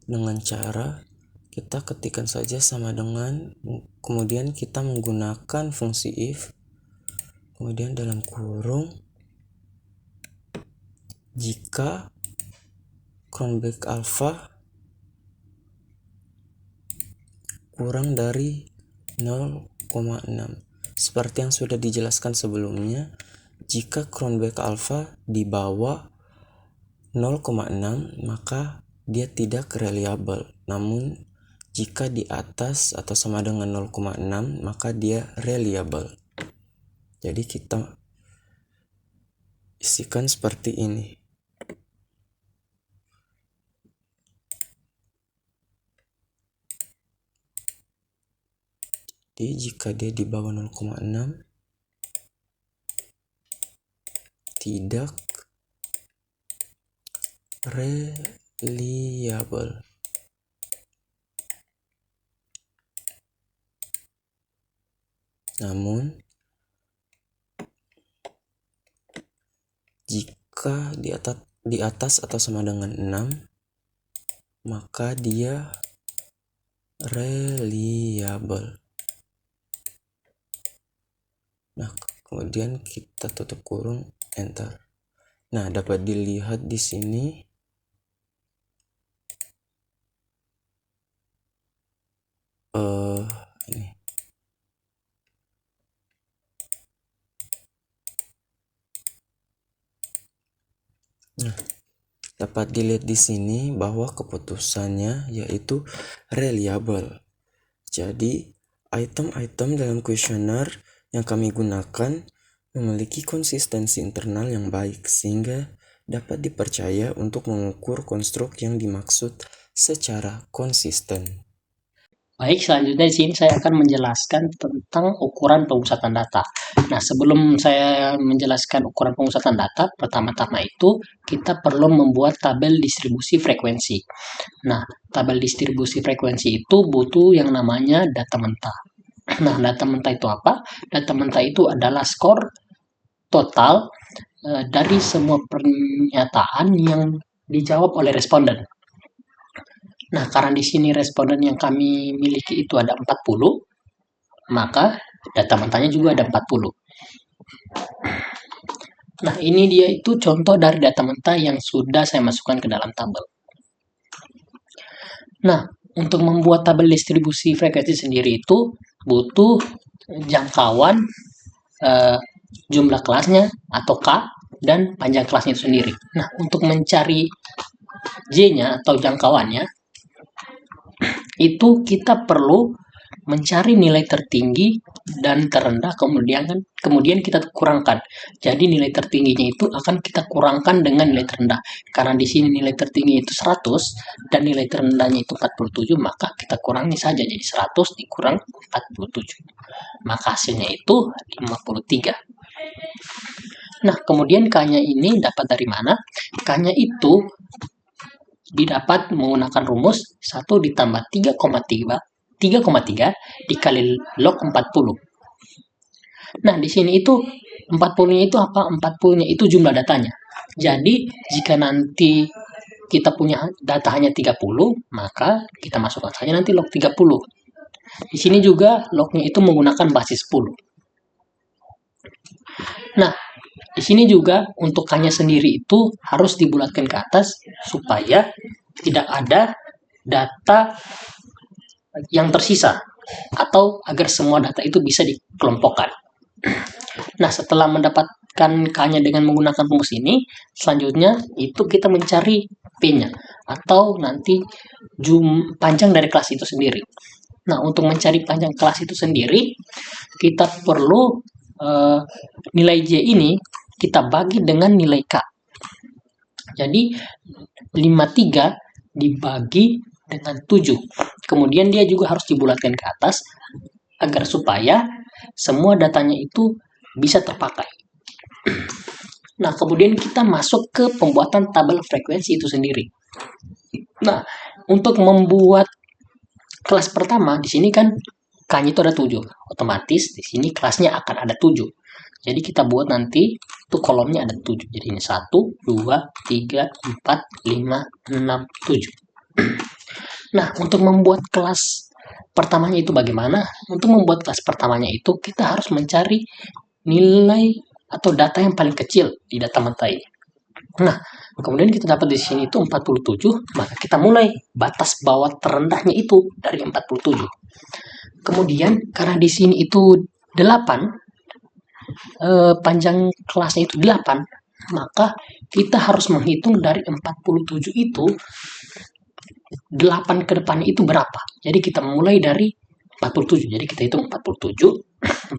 Dengan cara kita ketikkan saja sama dengan, kemudian kita menggunakan fungsi if, kemudian dalam kurung jika Cronbach alpha kurang dari 0,6. Seperti yang sudah dijelaskan sebelumnya, jika Cronbach alpha di bawah 0,6 maka dia tidak reliable. Namun jika di atas atau sama dengan 0,6 maka dia reliable. Jadi kita isikan seperti ini. Jadi jika dia di bawah 0,6 tidak reliable. Namun jika di atas atau sama dengan 6 maka dia reliable. Nah, kemudian kita tutup kurung, enter. Nah, dapat dilihat di sini ini. Nah, dapat dilihat di sini bahwa keputusannya yaitu reliable. Jadi, item-item dalam kuesioner yang kami gunakan memiliki konsistensi internal yang baik sehingga dapat dipercaya untuk mengukur konstruk yang dimaksud secara konsisten. Baik, selanjutnya di sini saya akan menjelaskan tentang ukuran pemusatan data. Nah, sebelum saya menjelaskan ukuran pemusatan data, pertama-tama itu kita perlu membuat tabel distribusi frekuensi. Nah, tabel distribusi frekuensi itu butuh yang namanya data mentah. Nah, data mentah itu apa? Data mentah itu adalah skor total dari semua pernyataan yang dijawab oleh responden. Nah, karena di sini responden yang kami miliki itu ada 40, maka data mentahnya juga ada 40. Nah, ini dia itu contoh dari data mentah yang sudah saya masukkan ke dalam tabel. Nah, untuk membuat tabel distribusi frekuensi sendiri itu butuh jangkauan jumlah kelasnya atau K dan panjang kelasnya itu sendiri. Nah, untuk mencari J-nya atau jangkauannya itu kita perlu mencari nilai tertinggi dan terendah, kemudian kita kurangkan. Jadi nilai tertingginya itu akan kita kurangkan dengan nilai terendah. Karena di sini nilai tertinggi itu 100 dan nilai terendahnya itu 47, maka kita kurangi saja jadi 100 dikurang 47. Maka hasilnya itu 53. Nah, kemudian K-nya ini dapat dari mana? K-nya itu didapat menggunakan rumus 1 ditambah 3,3 dikali log 40. Nah, di sini itu 40-nya itu apa? 40-nya itu jumlah datanya. Jadi, jika nanti kita punya data hanya 30, maka kita masukkan saja nanti log 30. Di sini juga lognya itu menggunakan basis 10. Nah, di sini juga untuk K-nya sendiri itu harus dibulatkan ke atas supaya tidak ada data yang tersisa. atau agar semua data itu bisa dikelompokkan. Nah, setelah mendapatkan K-nya dengan menggunakan rumus ini, selanjutnya itu kita mencari P-nya atau nanti panjang dari kelas itu sendiri. Nah, untuk mencari panjang kelas itu sendiri, kita perlu nilai J ini kita bagi dengan nilai K. Jadi 53 dibagi dengan 7. Kemudian dia juga harus dibulatkan ke atas agar supaya semua datanya itu bisa terpakai. Nah, kemudian kita masuk ke pembuatan tabel frekuensi itu sendiri. Nah, untuk membuat kelas pertama di sini kan K-nya itu ada 7. Otomatis di sini kelasnya akan ada 7. Jadi kita buat nanti itu kolomnya ada 7. Jadi ini 1, 2, 3, 4, 5, 6, 7. Nah, untuk membuat kelas pertamanya itu bagaimana? Untuk membuat kelas pertamanya itu kita harus mencari nilai atau data yang paling kecil di data mata ini. Nah, kemudian kita dapat di sini itu 47, maka kita mulai batas bawah terendahnya itu dari 47. Kemudian karena di sini itu 8, panjang kelasnya itu 8, maka kita harus menghitung dari 47 itu 8 ke depannya itu berapa. Jadi kita mulai dari 47. Jadi kita hitung 47, 48,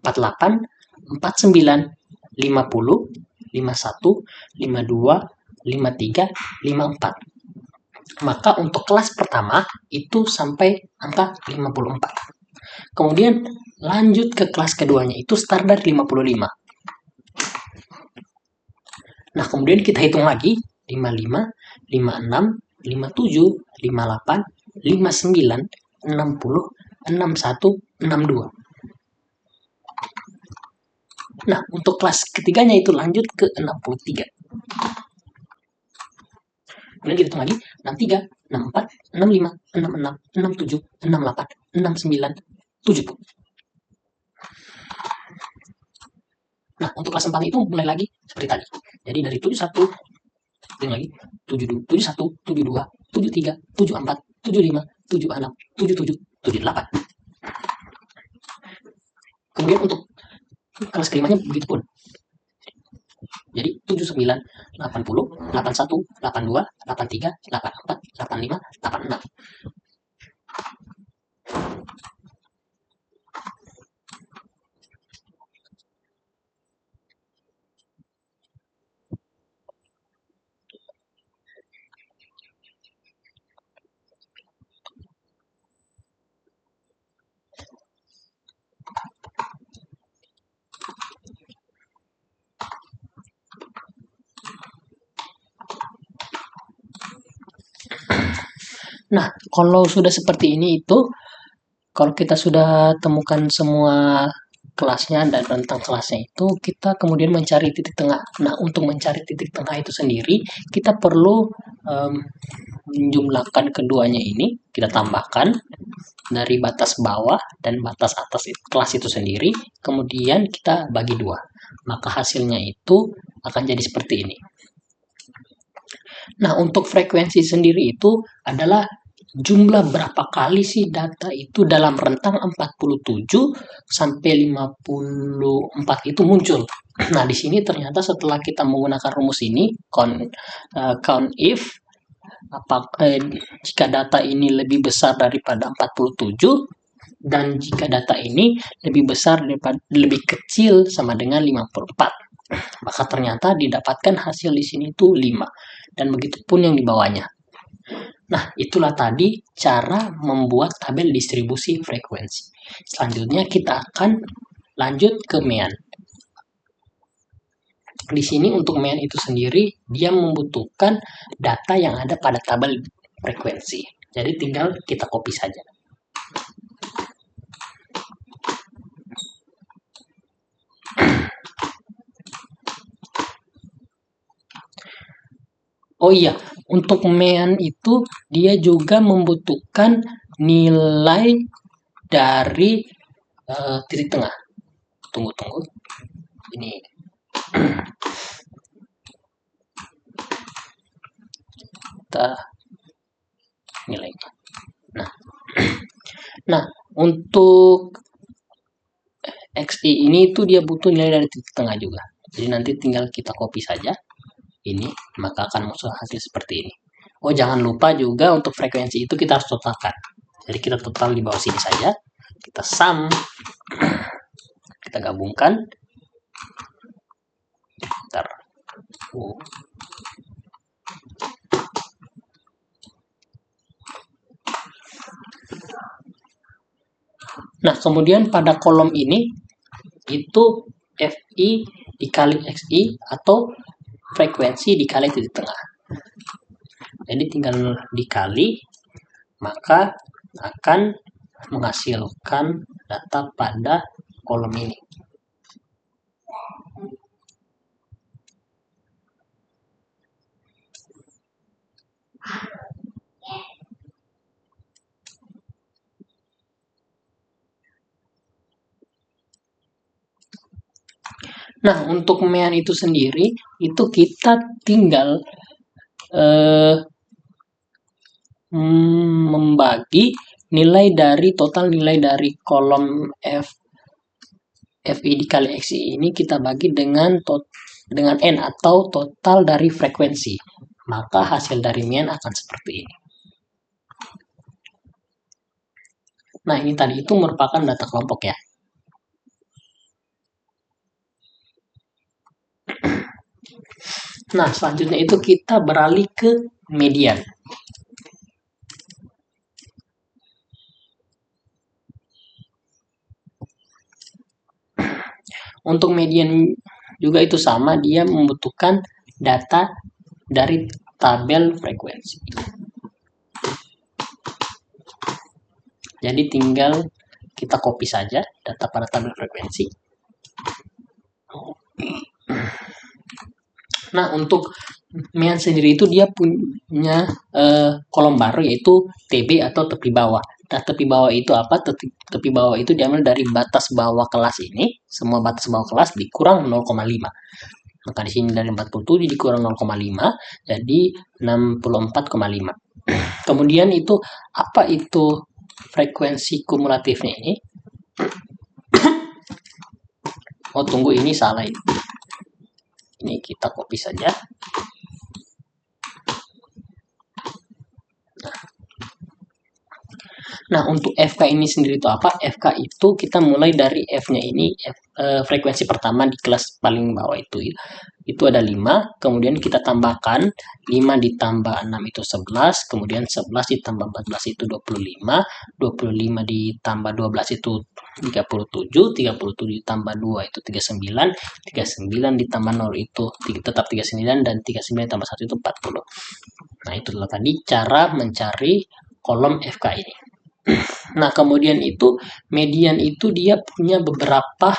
49, 50, 51, 52, 53, 54. Maka untuk kelas pertama itu sampai angka 54. Kemudian lanjut ke kelas keduanya itu start dari 55. Nah, kemudian kita hitung lagi 55, 56, 57, 58, 59, 60, 61, 62. Nah, untuk kelas ketiganya itu lanjut ke 63. Kemudian kita hitung lagi 63, 64, 65, 66, 67, 68, 69, 70. Nah, untuk kelas 4 itu mulai lagi seperti tadi. Jadi dari 71, dan lagi 72, 71, 72, 73, 74, 75, 76, 77, 78. Kemudian untuk kelas kelimanya begitu pun. Jadi 79, 80, 81, 82, 83, 84, 85, 86. Nah, kalau sudah seperti ini itu, kalau kita sudah temukan semua kelasnya dan rentang kelasnya itu, kita kemudian mencari titik tengah. Nah, untuk mencari titik tengah itu sendiri, kita perlu menjumlahkan keduanya ini, kita tambahkan dari batas bawah dan batas atas kelas itu sendiri, kemudian kita bagi 2. Maka hasilnya itu akan jadi seperti ini. Nah, untuk frekuensi sendiri itu adalah jumlah berapa kali sih data itu dalam rentang 47 sampai 54 itu muncul. Nah, di sini ternyata setelah kita menggunakan rumus ini, count if, jika data ini lebih besar daripada 47, dan jika data ini lebih kecil sama dengan 54, maka ternyata didapatkan hasil di sini itu 5, dan begitu pun yang di bawahnya. Nah, itulah tadi cara membuat tabel distribusi frekuensi. Selanjutnya kita akan lanjut ke MEAN. Di sini untuk MEAN itu sendiri, dia membutuhkan data yang ada pada tabel frekuensi. Jadi tinggal kita copy saja. Oh iya, untuk MEAN itu dia juga membutuhkan nilai dari titik tengah. Tunggu. Ini kita nilainya. Nah, Untuk XI ini itu dia butuh nilai dari titik tengah juga. Jadi nanti tinggal kita copy saja ini, maka akan muncul hasil seperti ini. Oh, jangan lupa juga untuk frekuensi itu kita harus totalkan. Jadi kita total di bawah sini saja. Kita sum, kita gabungkan. Bentar. Nah, kemudian pada kolom ini itu FI dikali XI atau frekuensi dikali titik tengah. Jadi tinggal dikali, maka akan menghasilkan data pada kolom ini. Nah, untuk mean itu sendiri, itu kita tinggal membagi nilai dari total nilai dari kolom FI dikali XI ini kita bagi dengan N atau total dari frekuensi. Maka hasil dari mean akan seperti ini. Nah, ini tadi itu merupakan data kelompok ya. Nah, selanjutnya itu kita beralih ke median. Untuk median juga itu sama, dia membutuhkan data dari tabel frekuensi. Jadi tinggal kita copy saja data pada tabel frekuensi. Nah, untuk mean sendiri itu dia punya kolom baru yaitu TB atau tepi bawah. Nah, tepi bawah itu apa? Tepi bawah itu diambil dari batas bawah kelas ini, semua batas bawah kelas dikurang 0,5. Maka di sini dari 47 dikurang 0,5, jadi 64,5. Kemudian itu apa itu frekuensi kumulatifnya ini? Oh, tunggu, ini salah ini. Ini kita copy saja. Nah, untuk FK ini sendiri itu apa? FK itu kita mulai dari F-nya ini, frekuensi pertama di kelas paling bawah itu ada 5, kemudian kita tambahkan 5 ditambah 6 itu 11, kemudian 11 ditambah 14 itu 25, 25 ditambah 12 itu 37, 37 ditambah 2 itu 39, 39 ditambah 0 itu tetap 39, dan 39 ditambah 1 itu 40. Nah, itulah tadi cara mencari kolom FK ini. Nah, kemudian itu median itu dia punya beberapa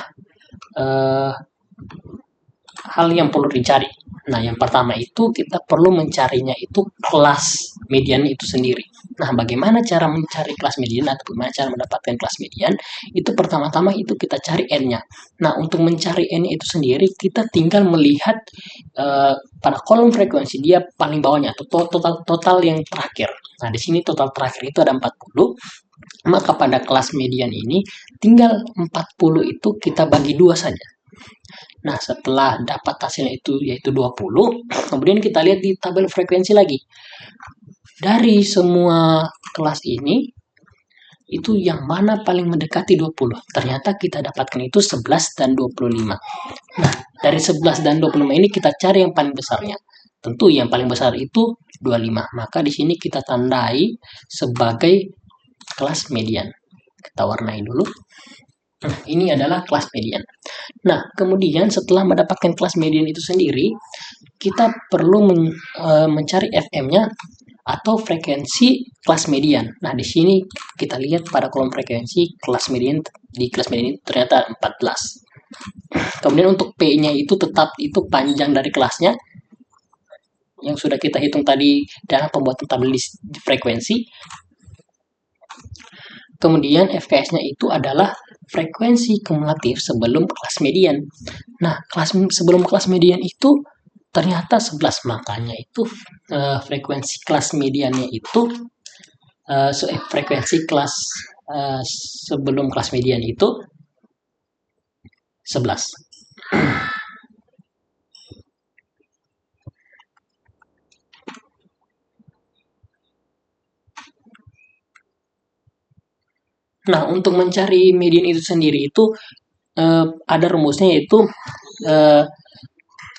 hal yang perlu dicari. Nah, yang pertama itu kita perlu mencarinya itu kelas median itu sendiri. Nah, bagaimana cara mencari kelas median atau bagaimana cara mendapatkan kelas median? Itu pertama-tama itu kita cari N-nya. Nah, untuk mencari N-nya itu sendiri kita tinggal melihat pada kolom frekuensi dia paling bawahnya atau total yang terakhir. Nah, di sini total terakhir itu ada 40. Maka pada kelas median ini tinggal 40 itu kita bagi 2 saja. Nah, setelah dapat hasilnya itu yaitu 20, kemudian kita lihat di tabel frekuensi lagi. Dari semua kelas ini, itu yang mana paling mendekati 20? Ternyata kita dapatkan itu 11 dan 25. Nah, dari 11 dan 25 ini kita cari yang paling besarnya. Tentu yang paling besar itu 25. Maka di sini kita tandai sebagai kelas median. Kita warnai dulu. Nah, ini adalah kelas median. Nah, kemudian setelah mendapatkan kelas median itu sendiri, kita perlu mencari FM-nya atau frekuensi kelas median. Nah, di sini kita lihat pada kolom frekuensi kelas median, di kelas median ternyata 14. Kemudian untuk P-nya itu tetap itu panjang dari kelasnya yang sudah kita hitung tadi dalam pembuatan tabel di frekuensi. Kemudian FKS-nya itu adalah frekuensi kumulatif sebelum kelas median. Nah, sebelum kelas median itu ternyata 11, makanya itu frekuensi kelas mediannya itu frekuensi kelas sebelum kelas median itu 11. Nah, untuk mencari median itu sendiri itu ada rumusnya, yaitu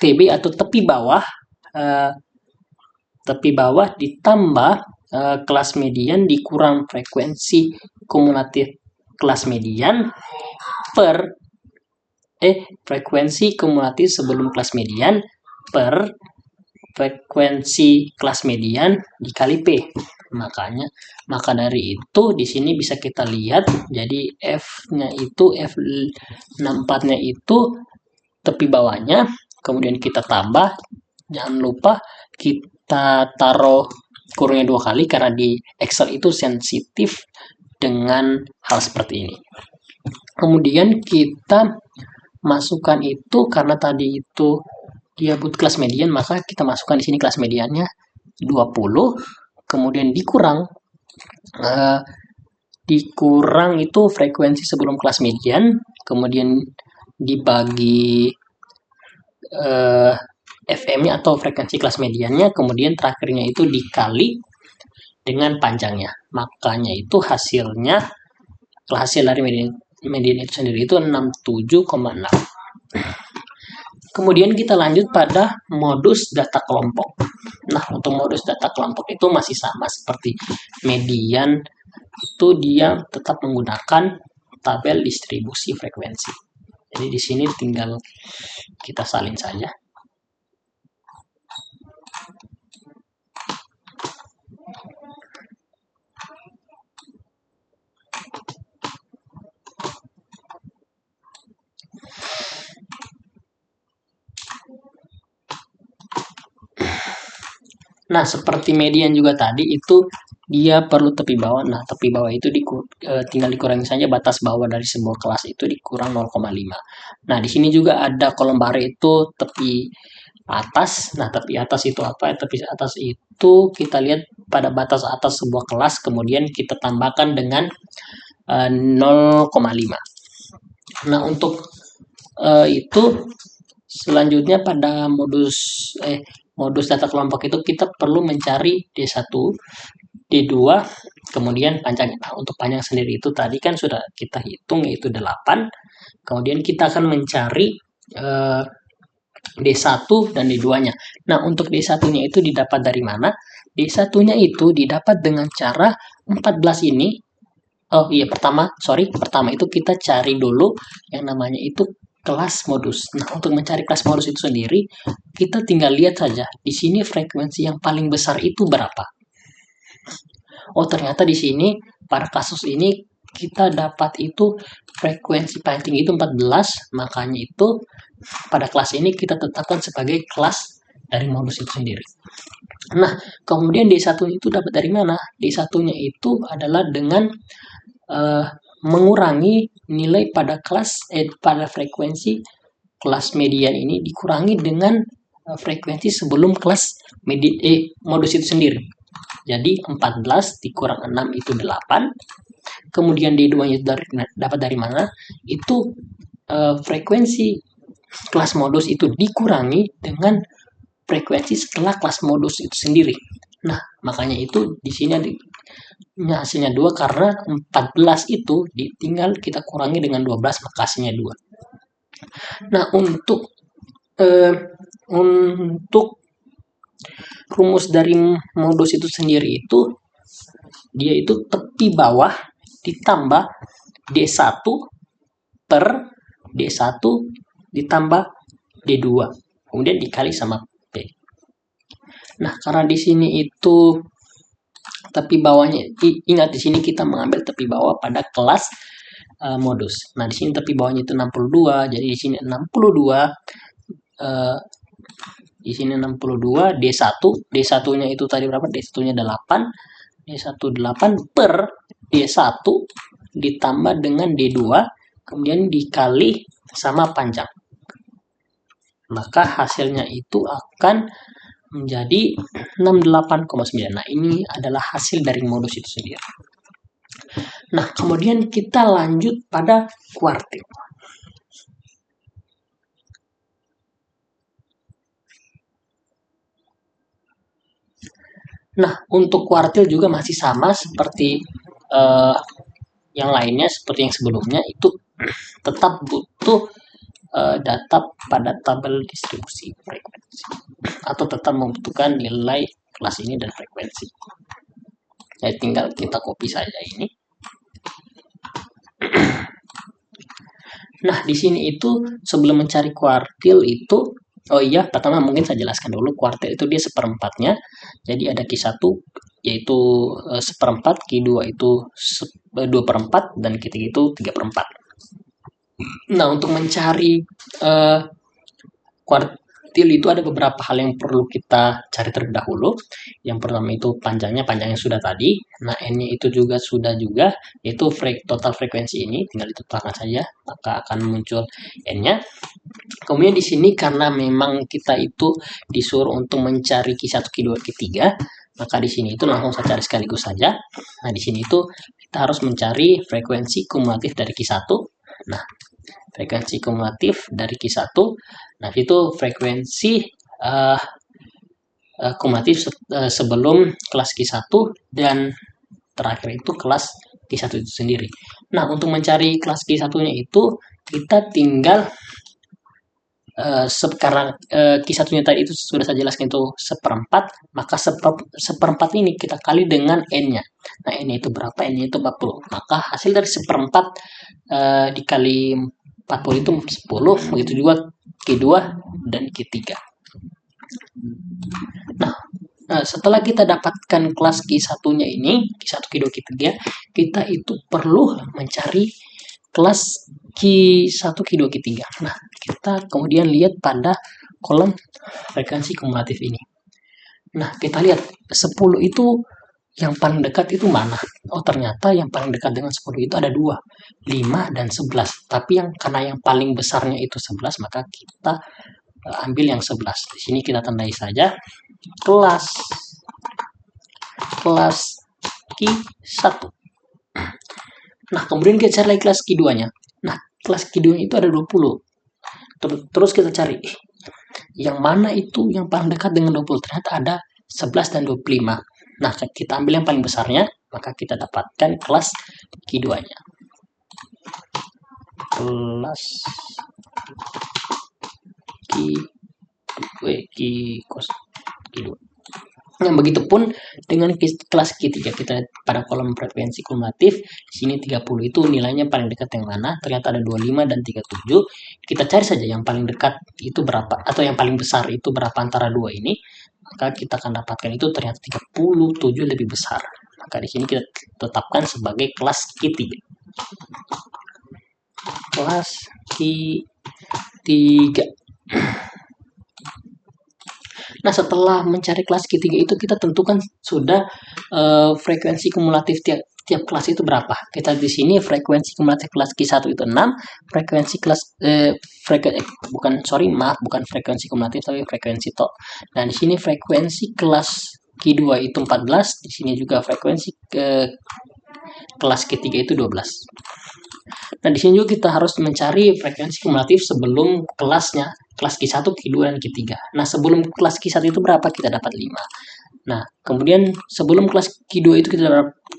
TB atau tepi bawah ditambah kelas median dikurang frekuensi kumulatif kelas median per frekuensi kumulatif sebelum kelas median per frekuensi kelas median dikali P. Maka dari itu di sini bisa kita lihat, jadi F-nya itu F64-nya itu tepi bawahnya, kemudian kita tambah, jangan lupa kita taruh kurungnya 2 kali karena di Excel itu sensitif dengan hal seperti ini. Kemudian kita masukkan itu, karena tadi itu dia butuh kelas median, maka kita masukkan di sini kelas mediannya 20, kemudian dikurang itu frekuensi sebelum kelas median, kemudian dibagi FM-nya atau frekuensi kelas mediannya, kemudian terakhirnya itu dikali dengan panjangnya. Makanya itu hasil dari median itu sendiri itu 67,6. Kemudian kita lanjut pada modus data kelompok. Nah, untuk modus data kelompok itu masih sama seperti median, itu dia tetap menggunakan tabel distribusi frekuensi. Jadi di sini tinggal kita salin saja. Nah, seperti median juga tadi itu dia perlu tepi bawah. Nah, tepi bawah itu tinggal dikurangi saja batas bawah dari sebuah kelas itu dikurang 0,5. Nah, di sini juga ada kolom bare itu tepi atas. Nah, tepi atas itu apa? Tepi atas itu kita lihat pada batas atas sebuah kelas, kemudian kita tambahkan dengan 0,5. Nah, untuk itu selanjutnya pada modus data kelompok itu kita perlu mencari D1, D2, kemudian panjangnya. Nah, untuk panjang sendiri itu tadi kan sudah kita hitung, yaitu 8. Kemudian kita akan mencari D1 dan D2-nya. Nah, untuk D1-nya itu didapat dari mana? D1-nya itu didapat dengan cara 14 ini. Oh iya, pertama itu kita cari dulu yang namanya itu kelas modus. Nah, untuk mencari kelas modus itu sendiri, kita tinggal lihat saja di sini frekuensi yang paling besar itu berapa. Oh, ternyata di sini pada kasus ini kita dapat itu frekuensi paling tinggi itu 14, makanya itu pada kelas ini kita tetapkan sebagai kelas dari modus itu sendiri. Nah, kemudian D1 itu dapat dari mana? D1-nya itu adalah dengan mengurangi nilai pada frekuensi kelas median ini dikurangi dengan frekuensi sebelum kelas modus itu sendiri. Jadi 14 dikurang 6 itu 8. Kemudian D2-nya dapat dari mana? Itu frekuensi kelas modus itu dikurangi dengan frekuensi setelah kelas modus itu sendiri. Nah, makanya itu di sini hasilnya 2, karena 14 itu tinggal kita kurangi dengan 12, maka hasilnya 2. Nah, untuk rumus dari modus itu sendiri itu dia itu tepi bawah ditambah D1 per D1 ditambah D2, kemudian dikali sama P. Nah, karena di sini itu tepi bawahnya, ingat di sini kita mengambil tepi bawah pada kelas modus. Nah, di sini tepi bawahnya itu 62, jadi di sini 62, di sini 62 D1-nya itu tadi berapa? D1-nya 8, D1 8 per D1 ditambah dengan D2, kemudian dikali sama panjang. Maka hasilnya itu akan menjadi 68,9. Nah, ini adalah hasil dari modus itu sendiri. Nah, kemudian kita lanjut pada kuartil. Nah, untuk kuartil juga masih sama seperti yang lainnya, seperti yang sebelumnya, itu tetap butuh data pada tabel distribusi frekuensi, atau tetap membutuhkan nilai kelas ini dan frekuensi. Ya, tinggal kita copy saja ini. Nah, di sini itu sebelum mencari kuartil itu, oh iya, pertama mungkin saya jelaskan dulu, kuartil itu dia seperempatnya. Jadi ada Q1 yaitu seperempat, Q2 itu 2/4, dan Q3 itu 3/4. Nah, untuk mencari kuartil itu ada beberapa hal yang perlu kita cari terlebih dahulu. Yang pertama itu panjangnya sudah tadi. Nah, N-nya itu juga sudah juga, yaitu total frekuensi ini, tinggal ditukarkan saja, maka akan muncul N-nya. Kemudian di sini karena memang kita itu disuruh untuk mencari Q1, Q2, Q3, maka di sini itu langsung saya cari sekaligus saja. Nah, di sini itu kita harus mencari frekuensi kumulatif dari Q1. Nah, frekuensi kumulatif dari Q1, nah itu frekuensi kumulatif sebelum kelas Q1 dan terakhir itu kelas Q1 itu sendiri. Nah, untuk mencari kelas Q1-nya itu kita tinggal karena Q1-nya tadi itu sudah saya jelaskan itu seperempat, maka seperempat ini kita kali dengan N-nya. Nah, N-nya itu berapa? N-nya itu 40. Maka hasil dari seperempat dikali 40 itu 10, begitu juga Q2 dan Q3. Nah, setelah kita dapatkan kelas Q1-nya ini, Q1, Q2, Q3, kita itu perlu mencari kelas Q1, Q2, Q3. Nah, kita kemudian lihat pada kolom frekuensi kumulatif ini. Nah, kita lihat 10 itu yang paling dekat itu mana? Oh, ternyata yang paling dekat dengan 10 itu ada 2, 5 dan 11. Tapi karena yang paling besarnya itu 11, maka kita ambil yang 11. Di sini kita tandai saja kelas Q1. Nah, kemudian kita cari lagi kelas Q2-nya. Nah, kelas Q2-nya itu ada 20. Terus kita cari yang mana itu yang paling dekat dengan 20. Ternyata ada 11 dan 25. Nah, kita ambil yang paling besarnya, maka kita dapatkan kelas Q2-nya. Kelas Q2. Nah, begitupun dengan kelas Q3, kita pada kolom frekuensi kumulatif, di sini 30 itu nilainya paling dekat yang mana? Ternyata ada 25 dan 37. Kita cari saja yang paling dekat itu berapa, atau yang paling besar itu berapa antara dua ini. Maka kita akan dapatkan itu ternyata 37 lebih besar. Maka di sini kita tetapkan sebagai kelas Q3. Kelas Q3. Nah, setelah mencari kelas Q3 itu kita tentukan sudah frekuensi kumulatif tiap kelas itu berapa. Kita di sini frekuensi kumulatif kelas Q1 itu 6, frekuensi kelas bukan frekuensi kumulatif tapi frekuensi tok. Nah, di sini frekuensi kelas Q2 itu 14, di sini juga frekuensi kelas Q3 itu 12. Nah, di sini juga kita harus mencari frekuensi kumulatif sebelum kelas Q1, Q2, dan Q3. Nah, sebelum kelas Q1 itu berapa? Kita dapat 5. Nah, kemudian sebelum kelas Q2 itu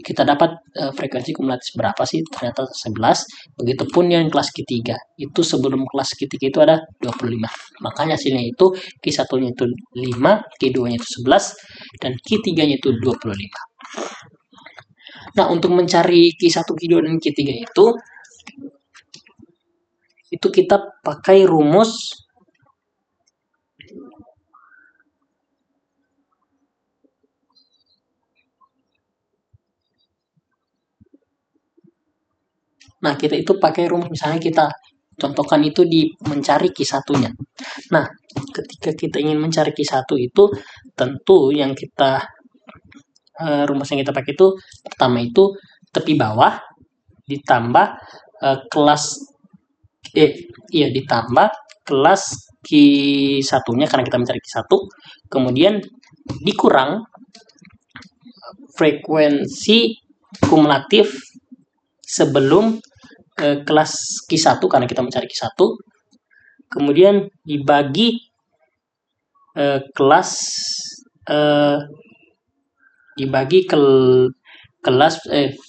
kita dapat frekuensi kumulatif berapa sih? Ternyata 11. Begitupun yang kelas Q3. Itu sebelum kelas Q3 itu ada 25. Makanya hasilnya itu Q1-nya itu 5, Q2-nya itu 11, dan Q3-nya itu 25. Nah, untuk mencari Q1, Q2, dan Q3 itu kita pakai rumus kita itu pakai rumus, misalnya kita contohkan itu di mencari Q1-nya. Nah, ketika kita ingin mencari Q1 itu tentu yang kita rumus yang kita pakai itu pertama itu tepi bawah ditambah ditambah kelas Q1-nya karena kita mencari Q1, kemudian dikurang frekuensi kumulatif sebelum kelas Q1 karena kita mencari Q1, kemudian dibagi kelas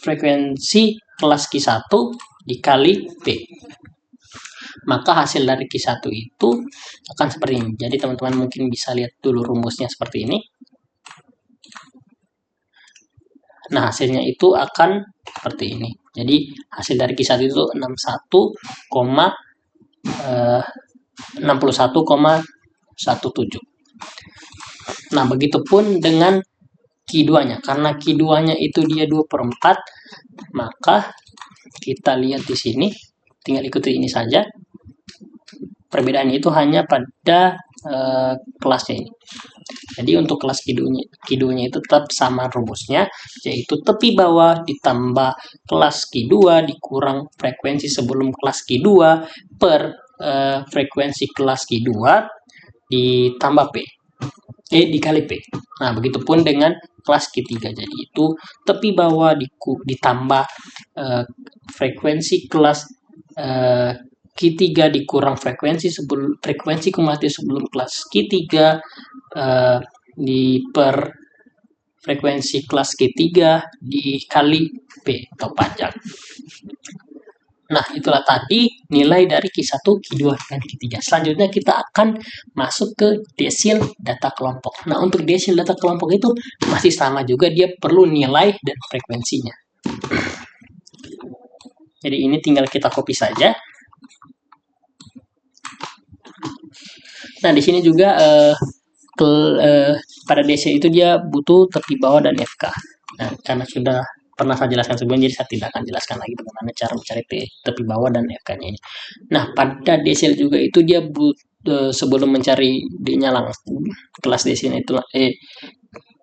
frekuensi kelas Q1 dikali P. Maka hasil dari Q1 itu akan seperti ini. Jadi teman-teman mungkin bisa lihat dulu rumusnya seperti ini. Nah, hasilnya itu akan seperti ini. Jadi hasil dari Q1 itu 61,17. Nah, begitupun dengan Q2-nya. Karena Q2-nya itu dia 2/4, maka kita lihat di sini, tinggal ikuti ini saja. Perbedaannya itu hanya pada kelasnya ini. Jadi untuk kelas Q2-nya itu tetap sama rumusnya, yaitu tepi bawah ditambah kelas Q2 dikurang frekuensi sebelum kelas Q2 per frekuensi kelas Q2 ditambah P. Dikali P. Nah, begitupun dengan kelas Q3. Jadi itu tepi bawah ditambah frekuensi kelas Q3 dikurang frekuensi kumulatif sebelum kelas Q3 per frekuensi kelas Q3 dikali P atau panjang. Nah, itulah tadi nilai dari Q1, Q2, dan Q3. Selanjutnya kita akan masuk ke desil data kelompok. Nah, untuk desil data kelompok itu masih sama juga, dia perlu nilai dan frekuensinya. Jadi ini tinggal kita copy saja. Nah, di sini juga pada desil itu dia butuh tepi bawah dan FK. Nah, karena sudah pernah saya jelaskan sebelumnya, jadi saya tidak akan jelaskan lagi bagaimana cara mencari tepi bawah dan FK-nya ini. Nah, pada desil juga itu dia sebelum mencari D-nya langsung, kelas desilnya itu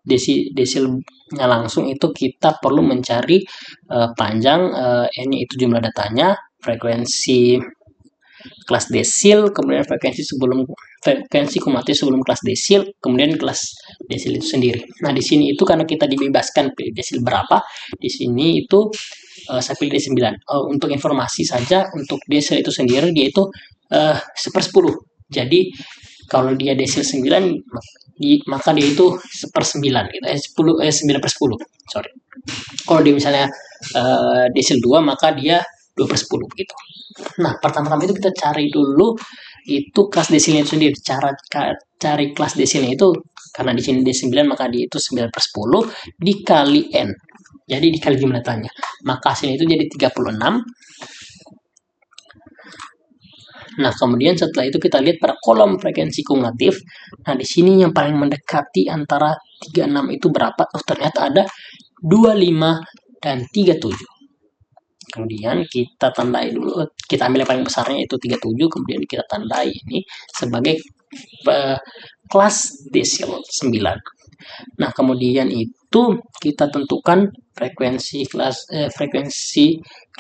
desilnya langsung itu kita perlu mencari panjang, ini itu jumlah datanya, frekuensi kelas desil, kemudian frekuensi kumulatif sebelum kelas desil, kemudian kelas desil itu sendiri. Nah, di sini itu karena kita dibebaskan pilih desil berapa, di sini itu saya pilih desil 9. Untuk informasi saja, untuk desil itu sendiri dia itu 1/10. Jadi kalau dia desil 9, maka dia itu 1/9 gitu. 9/10. Sorry. Kalau dia misalnya desil 2, maka dia 2/10 gitu. Nah, pertama-tama itu kita cari dulu itu kelas desilnya itu sendiri. Cara cari kelas desilnya itu, karena di sini desil 9, maka dia itu 9/10 dikali N. Jadi dikali jumlah datanya. Maka hasilnya itu jadi 36. Nah, kemudian setelah itu kita lihat pada kolom frekuensi kumulatif. Nah, di sini yang paling mendekati antara 36 itu berapa? Oh, ternyata ada 25 dan 37. Kemudian kita tandai dulu, kita ambil yang paling besarnya itu 37, kemudian kita tandai ini sebagai kelas desil 9. Nah, kemudian itu kita tentukan frekuensi kelas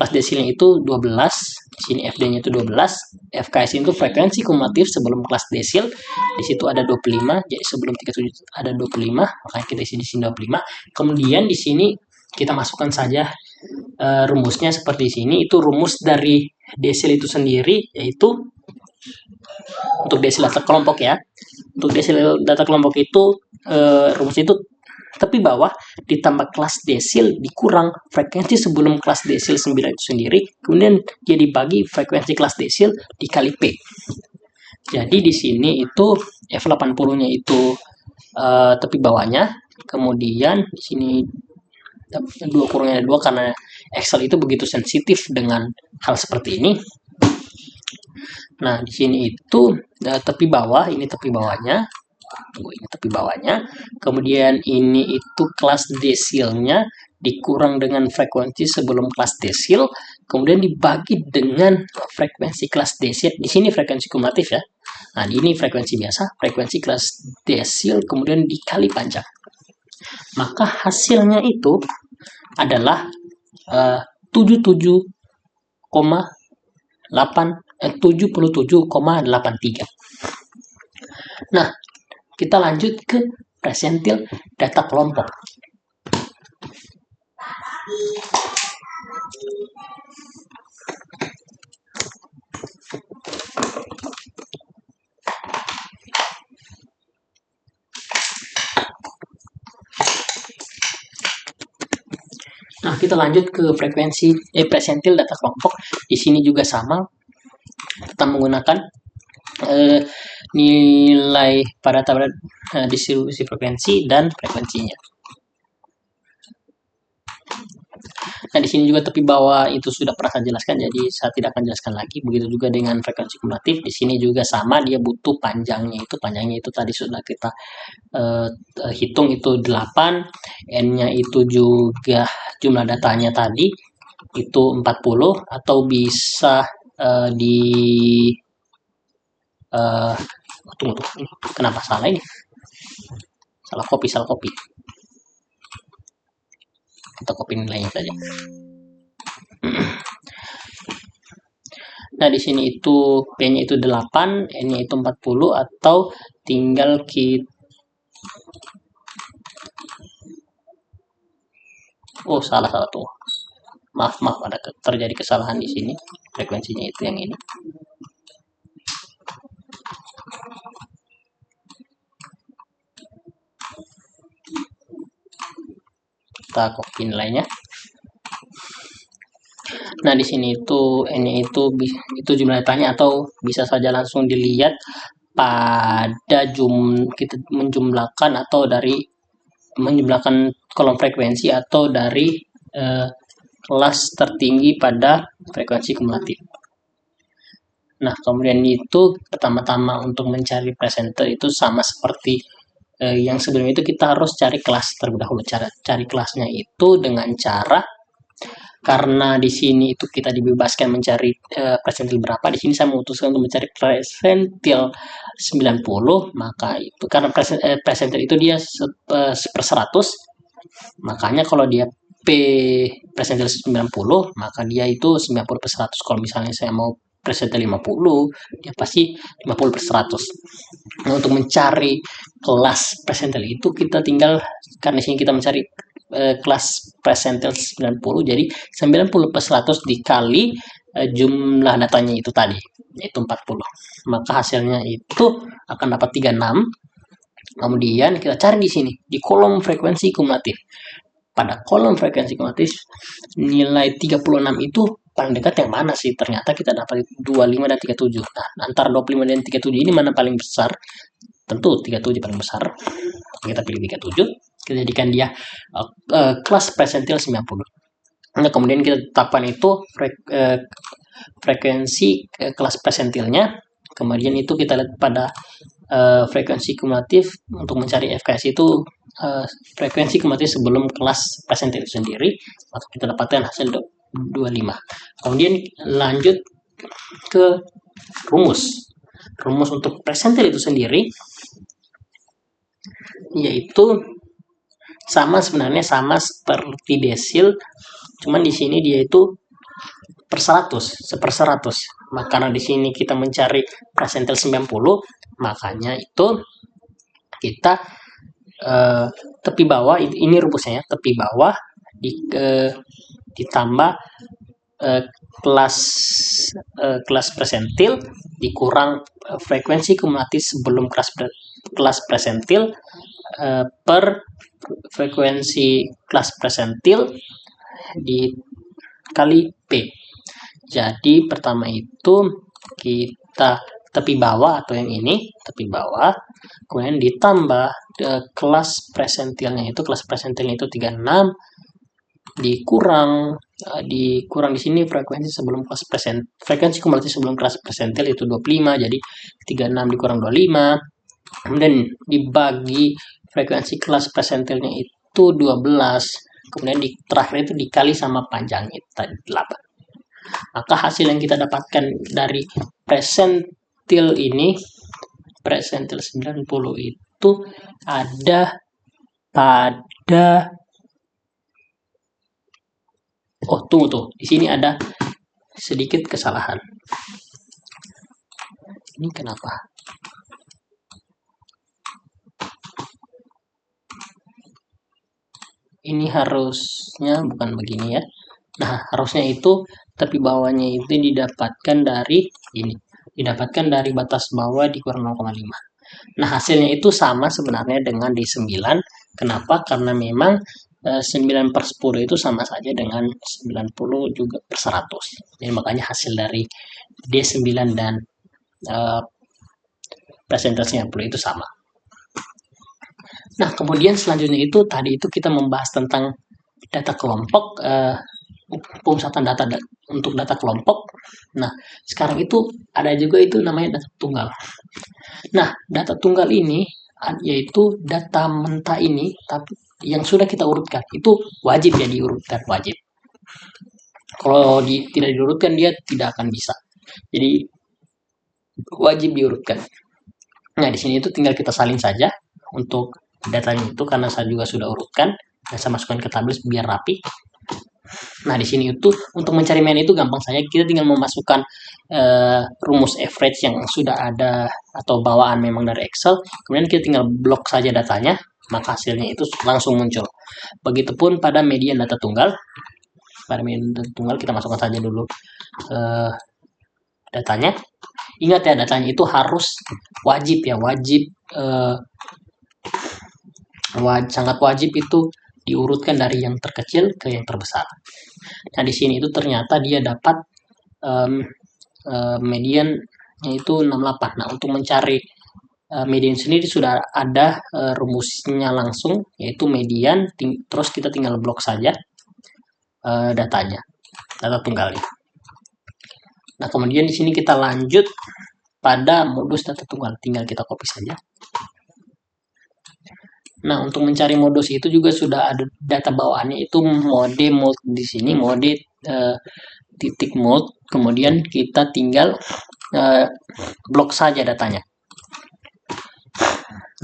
desilnya itu 12. Di sini FD-nya itu 12. FKS itu frekuensi kumulatif sebelum kelas desil. Di situ ada 25, jadi sebelum 37 ada 25, makanya kita isi di sini 25. Kemudian di sini kita masukkan saja rumusnya seperti sini. Itu rumus dari desil itu sendiri, yaitu untuk desil data kelompok ya. Untuk desil data kelompok itu rumus itu tepi bawah ditambah kelas desil dikurang frekuensi sebelum kelas desil 9 itu sendiri, kemudian dia dibagi frekuensi kelas desil dikali P. Jadi di sini itu F80-nya itu tepi bawahnya, kemudian di sini 2 kurangnya 2 karena Excel itu begitu sensitif dengan hal seperti ini. Nah, di sini itu tepi bawah, ini tepi bawahnya. Ini tepi bawahnya. Kemudian ini itu kelas desilnya dikurang dengan frekuensi sebelum kelas desil, kemudian dibagi dengan frekuensi kelas desil. Di sini frekuensi kumulatif ya. Nah, ini frekuensi biasa, frekuensi kelas desil kemudian dikali panjang. Maka hasilnya itu adalah 77,83. Nah, kita lanjut ke presentil data kelompok. Nah, kita lanjut ke frekuensi presentil data kelompok. Di sini juga sama, kita menggunakan nilai pada tabel distribusi frekuensi dan frekuensinya. Nah, di sini juga tepi bawah itu sudah pernah saya jelaskan, jadi saya tidak akan jelaskan lagi. Begitu juga dengan frekuensi kumulatif, di sini juga sama, dia butuh panjangnya itu tadi sudah kita hitung itu 8, n-nya itu juga jumlah datanya tadi itu 40, atau bisa tunggu, kenapa salah ini? Salah copy. Kita copy nilainya saja. Nah, di sini itu P-nya itu 8, N-nya itu 40, atau tinggal kita salah tuh. Maaf, ada terjadi kesalahan di sini. Frekuensinya itu yang ini. Kita copy nilainya. Nah, di sini itu N-nya itu jumlah datanya, atau bisa saja langsung dilihat pada kita menjumlahkan atau dari menjumlahkan kolom frekuensi atau dari kelas tertinggi pada frekuensi kumulatif. Nah, kemudian itu pertama-tama untuk mencari presenter itu sama seperti yang sebelumnya itu, kita harus cari kelas terlebih dahulu. Cara cari kelasnya itu dengan cara, karena di sini itu kita dibebaskan mencari presentil berapa, di sini saya memutuskan untuk mencari presentil 90, maka itu karena presentil itu dia 1/100, makanya kalau dia P presentil 90, maka dia itu 90/100. Kalau misalnya saya mau presentil 50, dia pasti 50/100. Nah, untuk mencari kelas presentil itu kita tinggal, karena sini kita mencari kelas presentil 90, jadi 90/100 dikali jumlah datanya itu tadi, yaitu 40. Maka hasilnya itu akan dapat 36. Kemudian kita cari di sini, di kolom frekuensi kumulatif. Pada kolom frekuensi kumulatif, nilai 36 itu paling dekat yang mana sih? Ternyata kita dapat 25 dan 37. Nah, antara 25 dan 37 ini mana paling besar? Tentu 37 paling besar. Kita pilih 37. Kita jadikan dia kelas presentil 90. Nah, kemudian kita tetapkan itu frekuensi kelas presentilnya. Kemudian itu kita lihat pada frekuensi kumulatif. Untuk mencari FKS itu frekuensi kumulatif sebelum kelas presentil sendiri, maka kita dapatkan hasil 25. Kemudian lanjut ke rumus untuk presentil itu sendiri, yaitu sebenarnya sama seperti desil, cuman di sini dia itu per 100, 1/100. Maka karena di sini kita mencari presentil 90, makanya itu kita tepi bawah, ini rumusnya ya, tepi bawah ditambah kelas presentil dikurang frekuensi kumulatif sebelum kelas presentil per frekuensi kelas presentil dikali P. Jadi pertama itu kita tepi bawah, atau yang ini tepi bawah, kemudian ditambah kelas presentilnya itu 36 dikurang di sini frekuensi kumulatif sebelum kelas presentil itu 25, jadi 36 dikurang 25, kemudian dibagi frekuensi kelas presentilnya itu 12, kemudian terakhir itu dikali sama panjangnya tadi 8. Maka hasil yang kita dapatkan dari presentil 90 itu ada pada tunggu, di sini ada sedikit kesalahan. Ini kenapa? Ini harusnya bukan begini ya. Nah, harusnya itu tepi bawahnya itu didapatkan dari ini. Didapatkan dari batas bawah dikurang 0,5. Nah, hasilnya itu sama sebenarnya dengan di 9. Kenapa? Karena memang 9/10 itu sama saja dengan 90 juga per 100. Jadi makanya hasil dari D9 dan presentasi 90 itu sama. Nah, kemudian selanjutnya itu tadi itu kita membahas tentang data kelompok, pemusatan data untuk data kelompok. Nah, sekarang itu ada juga itu namanya data tunggal. Nah, data tunggal ini yaitu data mentah ini, tapi yang sudah kita urutkan itu wajib ya diurutkan, wajib. Kalau tidak diurutkan dia tidak akan bisa. Jadi wajib diurutkan. Nah, di sini itu tinggal kita salin saja untuk datanya itu karena saya juga sudah urutkan dan saya masukkan ke tabel biar rapi. Nah, di sini itu untuk mencari main itu gampang saja, kita tinggal memasukkan rumus average yang sudah ada atau bawaan memang dari Excel, kemudian kita tinggal blok saja datanya, maka hasilnya itu langsung muncul. Begitupun pada median data tunggal. Pada median data tunggal kita masukkan saja dulu datanya. Ingat ya, datanya itu harus wajib ya, sangat wajib itu diurutkan dari yang terkecil ke yang terbesar. Nah, di sini itu ternyata dia dapat median itu 68. Nah, untuk mencari median sendiri sudah ada rumusnya langsung, yaitu median, terus kita tinggal blok saja datanya, data tunggalnya. Nah, kemudian di sini kita lanjut pada modus data tunggal, tinggal kita copy saja. Nah, untuk mencari modus itu juga sudah ada data bawaannya, itu mode mult di sini, mode titik mult, kemudian kita tinggal blok saja datanya.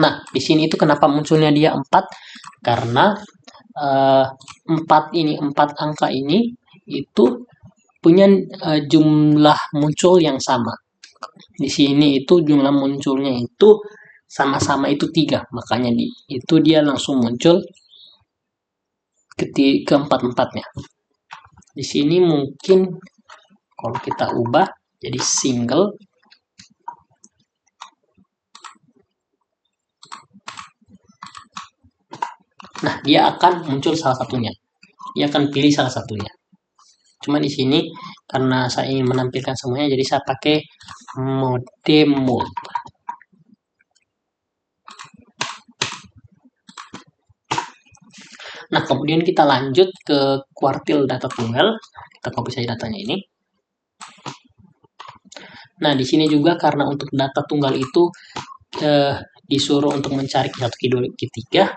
Nah, di sini itu kenapa munculnya dia 4? Karena 4 angka ini itu punya jumlah muncul yang sama. Di sini itu jumlah munculnya itu sama-sama itu 3, makanya itu dia langsung muncul keempat-empatnya. Di sini mungkin kalau kita ubah jadi single, nah dia akan muncul salah satunya, dia akan pilih salah satunya. Cuma di sini karena saya ingin menampilkan semuanya, jadi saya pakai mode mult. Nah, kemudian kita lanjut ke kuartil data tunggal. Kita copy saja datanya ini. Nah, di sini juga karena untuk data tunggal itu disuruh untuk mencari Q1, Q2, Q3,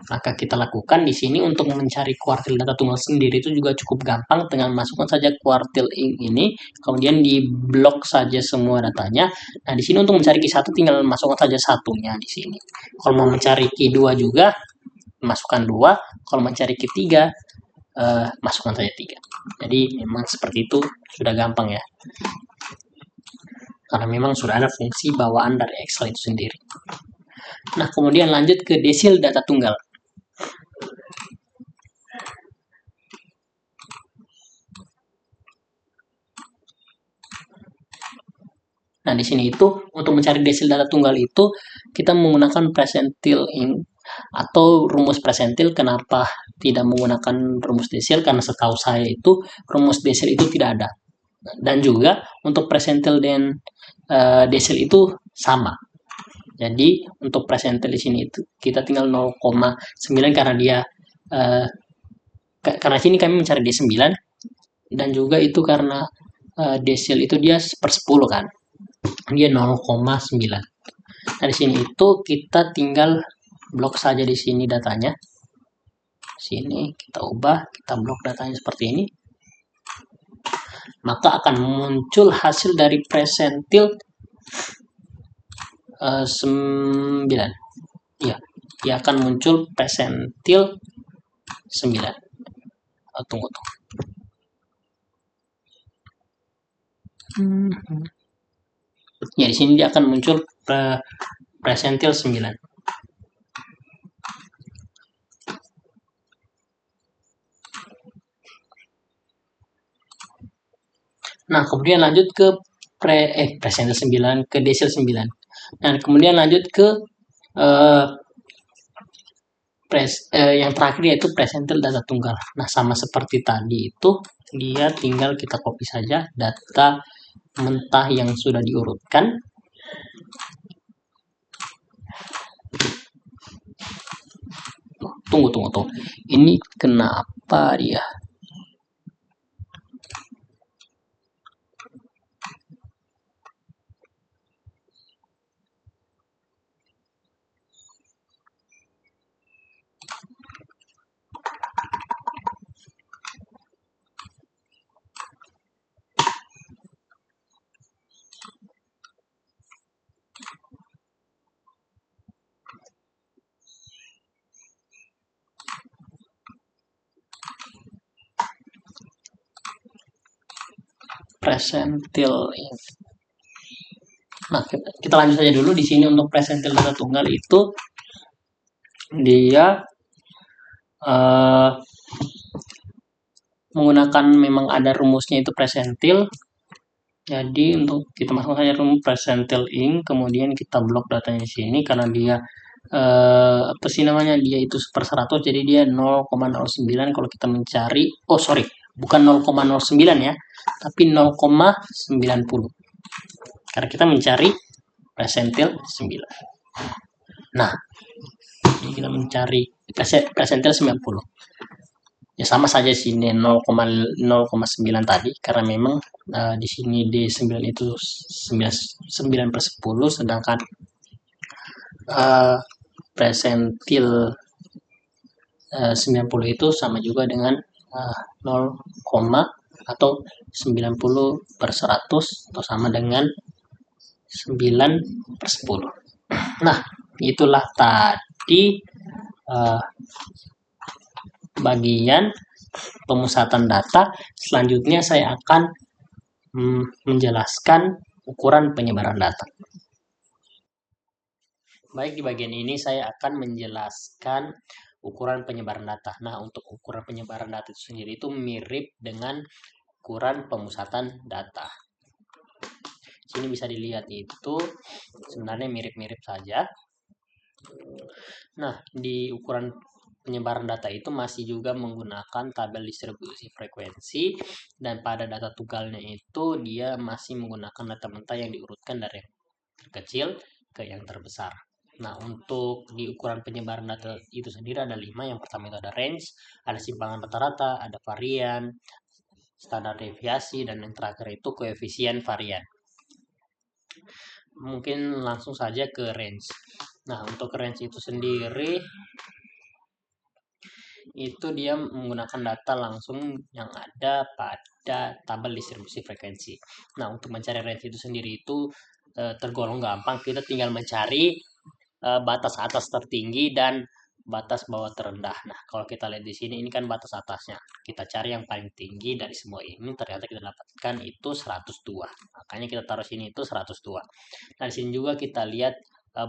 maka kita lakukan di sini untuk mencari kuartil data tunggal sendiri itu juga cukup gampang, dengan masukkan saja kuartil ini, kemudian di blok saja semua datanya. Nah, di sini untuk mencari Q1 tinggal masukkan saja satunya di sini. Kalau mau mencari Q2 juga masukkan 2, kalau mencari Q3 masukkan saja 3. Jadi memang seperti itu, sudah gampang ya. Karena memang sudah ada fungsi bawaan dari Excel itu sendiri. Nah, kemudian lanjut ke desil data tunggal. Nah, di sini itu untuk mencari desil data tunggal itu kita menggunakan persentil atau rumus persentil. Kenapa tidak menggunakan rumus desil? Karena setahu saya itu rumus desil itu tidak ada. Dan juga untuk persentil dan desil itu sama. Jadi untuk persentil di sini itu kita tinggal 0,9 karena dia karena sini kami mencari D9, dan juga itu karena desil itu dia per 10 kan. Dia 0,9. Nah, di sini itu kita tinggal blok saja di sini datanya. Sini kita ubah, kita blok datanya seperti ini. Maka akan muncul hasil dari persentil 9. Ya, dia akan muncul persentil 9. Tunggu. Ya, di sini dia akan muncul persentil 9. Nah, kemudian lanjut ke persentil 9 ke desil 9. Nah, kemudian lanjut ke yang terakhir yaitu presentil data tunggal. Nah, sama seperti tadi itu, dia tinggal kita copy saja data mentah yang sudah diurutkan. Tunggu. Ini kenapa dia? Presentil. Nah, kita lanjut saja dulu. Di sini untuk presentil data tunggal itu dia menggunakan, memang ada rumusnya itu presentil. Jadi untuk kita masukkan saja rumus presentil ing, kemudian kita blok datanya di sini karena dia apa sih namanya, dia itu per 100, jadi dia 0,09. Kalau kita mencari, bukan 0,09 ya, tapi 0,90 karena kita mencari presentil 9. Nah, jadi kita mencari presentil 90. Ya sama saja sini 0,9 tadi karena memang di sini D9 itu 9/10, sedangkan presentil 90 itu sama juga dengan 0, atau 90/100 atau sama dengan 9/10. Nah, itulah tadi bagian pemusatan data. Selanjutnya saya akan menjelaskan ukuran penyebaran data. Baik, di bagian ini saya akan menjelaskan ukuran penyebaran data. Nah, untuk ukuran penyebaran data itu sendiri itu mirip dengan ukuran pemusatan data. Sini bisa dilihat itu sebenarnya mirip-mirip saja. Nah, di ukuran penyebaran data itu masih juga menggunakan tabel distribusi frekuensi, dan pada data tunggalnya itu dia masih menggunakan data mentah yang diurutkan dari yang terkecil ke yang terbesar. Nah, untuk di ukuran penyebaran data itu sendiri ada 5. Yang pertama itu ada range, ada simpangan rata-rata, ada varian, standar deviasi, dan yang terakhir itu koefisien varian. Mungkin langsung saja ke range. Nah, untuk range itu sendiri itu dia menggunakan data langsung yang ada pada tabel distribusi frekuensi. Nah, untuk mencari range itu sendiri itu tergolong gampang. Kita tinggal mencari batas atas tertinggi dan batas bawah terendah. Nah, kalau kita lihat di sini, ini kan batas atasnya. Kita cari yang paling tinggi dari semua ini, ternyata kita dapatkan itu 102. Makanya kita taruh sini itu 102. Nah, di sini juga kita lihat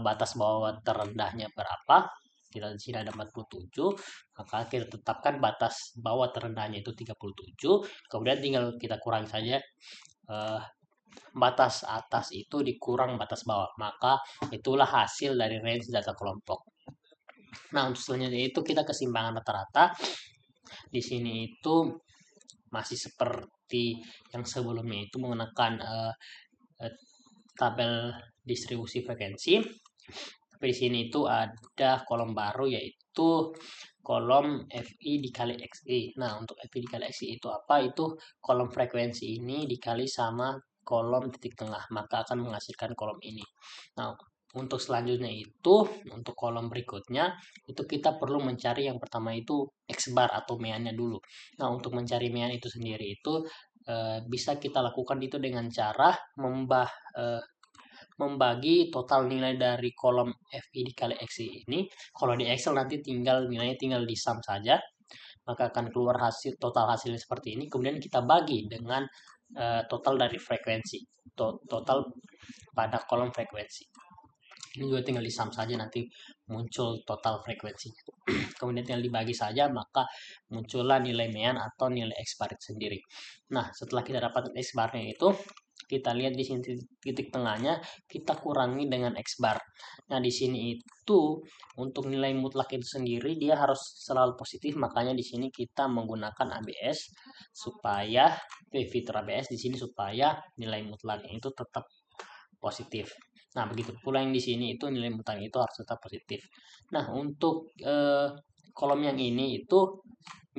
batas bawah terendahnya berapa. Kita di sini ada 47, maka kita tetapkan batas bawah terendahnya itu 37. Kemudian tinggal kita kurangi saja batas atas itu dikurang batas bawah, maka itulah hasil dari range data kelompok. Nah, untuk selanjutnya itu kita kesimpangan rata-rata. Di sini itu masih seperti yang sebelumnya, itu menggunakan tabel distribusi frekuensi. Tapi di sini itu ada kolom baru, yaitu kolom FI dikali XI. Nah, untuk FI dikali XI itu apa? Itu kolom frekuensi ini dikali sama kolom titik tengah, maka akan menghasilkan kolom ini. Nah, untuk selanjutnya itu, untuk kolom berikutnya, itu kita perlu mencari yang pertama itu X bar atau meannya dulu. Nah, untuk mencari mean itu sendiri itu bisa kita lakukan itu dengan cara membagi total nilai dari kolom FI dikali XI ini. Kalau di Excel nanti nilainya tinggal di sum saja, maka akan keluar total hasilnya seperti ini. Kemudian kita bagi dengan total dari frekuensi, total pada kolom frekuensi. Ini juga tinggal di sum saja, nanti muncul total frekuensinya. Kemudian tinggal dibagi saja, maka muncullah nilai mean atau nilai X bar sendiri. Nah, setelah kita dapat X barnya itu, kita lihat di sini titik tengahnya, kita kurangi dengan X bar. Nah, di sini itu untuk nilai mutlak itu sendiri dia harus selalu positif, makanya di sini kita menggunakan ABS supaya fitur ABS di sini supaya nilai mutlaknya itu tetap positif. Nah, begitu pula yang di sini itu nilai mutlaknya itu harus tetap positif. Nah, untuk kolom yang ini itu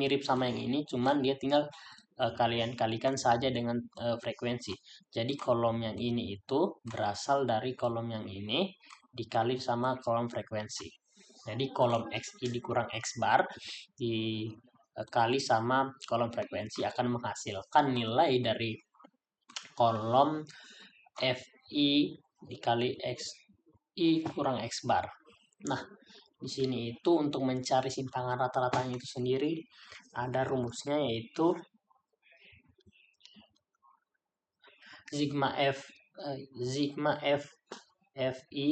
mirip sama yang ini, cuman dia tinggal kalian kalikan saja dengan frekuensi. Jadi kolom yang ini itu berasal dari kolom yang ini dikali sama kolom frekuensi. Jadi kolom XI dikurang X bar dikali sama kolom frekuensi akan menghasilkan nilai dari kolom FI dikali XI kurang X bar. Nah, di sini itu untuk mencari simpangan rata-ratanya itu sendiri ada rumusnya, yaitu sigma F FI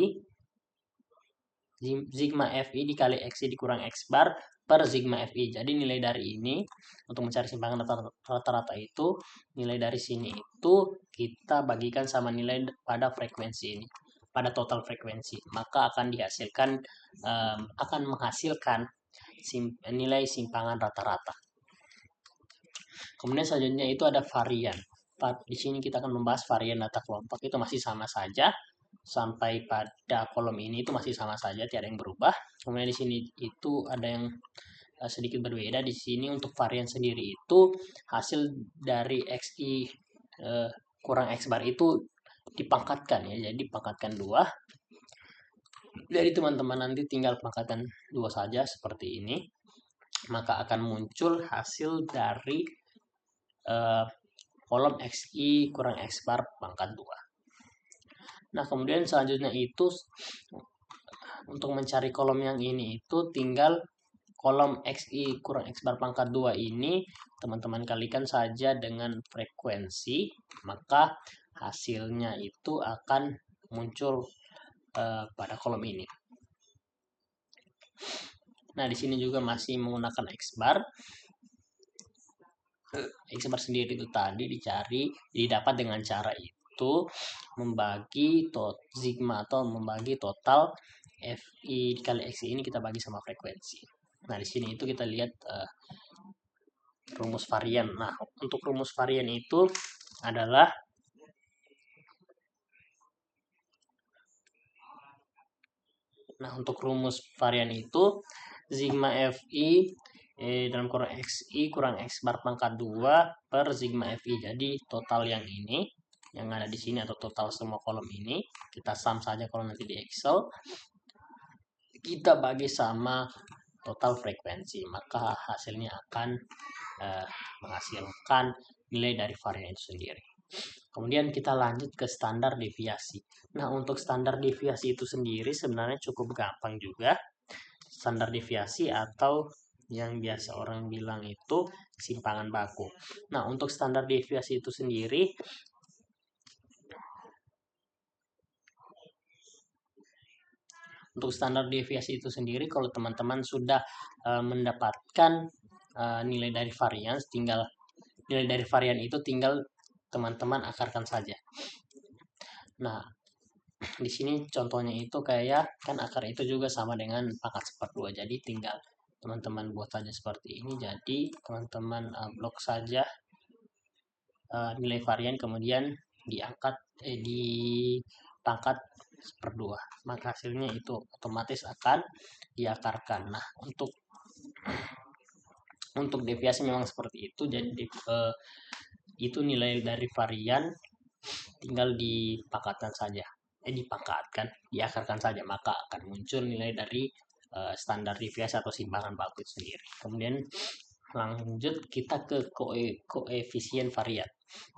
dikali XI dikurang X bar per sigma FI. Jadi nilai dari ini untuk mencari simpangan rata-rata itu, nilai dari sini itu kita bagikan sama nilai pada frekuensi ini, pada total frekuensi, maka akan dihasilkan akan menghasilkan nilai simpangan rata-rata. Kemudian selanjutnya itu ada varian. Di sini kita akan membahas varian data kelompok, itu masih sama saja sampai pada kolom ini itu masih sama saja, tiada yang berubah. Kemudian di sini itu ada yang sedikit berbeda. Di sini untuk varian sendiri itu hasil dari XI kurang X bar itu dipangkatkan ya, jadi pangkatkan 2. Jadi teman-teman nanti tinggal pangkatkan 2 saja seperti ini, maka akan muncul hasil dari kolom XI kurang X bar pangkat 2. Nah, kemudian selanjutnya itu untuk mencari kolom yang ini itu tinggal kolom XI kurang X bar pangkat 2 ini teman-teman kalikan saja dengan frekuensi, maka hasilnya itu akan muncul pada kolom ini. Nah, di sini juga masih menggunakan X bar. X bar sendiri itu tadi didapat dengan cara itu membagi sigma atau membagi total FI dikali XI ini kita bagi sama frekuensi. Nah, di sini itu kita lihat rumus varian. Nah, untuk rumus varian itu adalah untuk rumus varian itu sigma FI dalam kurang XI kurang X bar pangkat 2 per sigma FI. Jadi total yang ini yang ada di sini atau total semua kolom ini kita sum saja kalau nanti di Excel, kita bagi sama total frekuensi, maka hasilnya akan menghasilkan nilai dari varian itu sendiri. Kemudian kita lanjut ke standar deviasi. Nah, untuk standar deviasi itu sendiri sebenarnya cukup gampang juga. Standar deviasi atau yang biasa orang bilang itu simpangan baku. Nah, untuk standar deviasi itu sendiri kalau teman-teman sudah mendapatkan nilai dari varian, itu tinggal teman-teman akarkan saja. Nah, di sini contohnya itu kayak kan akar itu juga sama dengan pangkat seperdua, jadi tinggal teman-teman buat saja seperti ini. Jadi teman-teman blok saja nilai varian, kemudian dipangkat seperdua, maka hasilnya itu otomatis akan diakarkan. Nah, untuk deviasi memang seperti itu. Jadi itu nilai dari varian tinggal diakarkan saja, maka akan muncul nilai dari standar deviasi atau simpangan baku itu sendiri. Kemudian lanjut kita ke koefisien varian.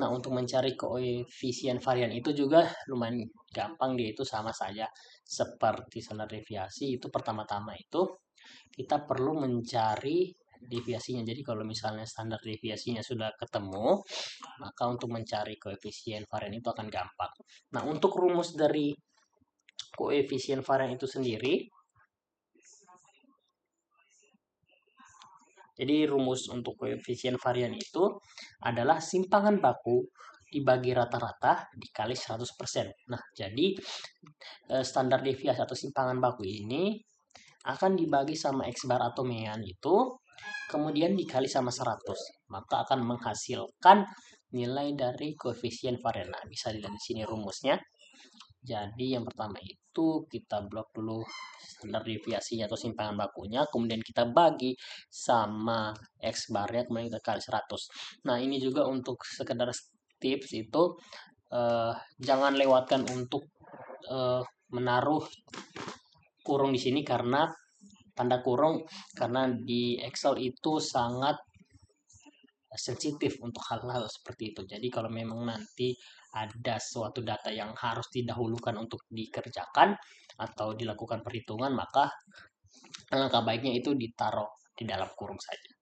Nah, untuk mencari koefisien varian itu juga lumayan gampang, dia itu sama saja seperti standar deviasi. Itu pertama-tama itu kita perlu mencari deviasinya. Jadi kalau misalnya standar deviasinya sudah ketemu, maka untuk mencari koefisien varian itu akan gampang. Nah, untuk rumus dari koefisien varian itu sendiri, jadi rumus untuk koefisien varian itu adalah simpangan baku dibagi rata-rata dikali 100%. Nah, jadi standar deviasi atau simpangan baku ini akan dibagi sama X bar atau mean itu, kemudian dikali sama 100. Maka akan menghasilkan nilai dari koefisien varian. Nah, bisa dilihat di sini rumusnya. Jadi yang pertama itu kita blok dulu standar deviasinya atau simpangan bakunya, kemudian kita bagi sama X barnya, kemudian kita kali 100. Nah, ini juga untuk sekedar tips itu jangan lewatkan untuk menaruh kurung di sini karena tanda kurung, karena di Excel itu sangat sensitif untuk hal-hal seperti itu. Jadi kalau memang nanti ada suatu data yang harus didahulukan untuk dikerjakan atau dilakukan perhitungan, maka langkah baiknya itu ditaruh di dalam kurung saja.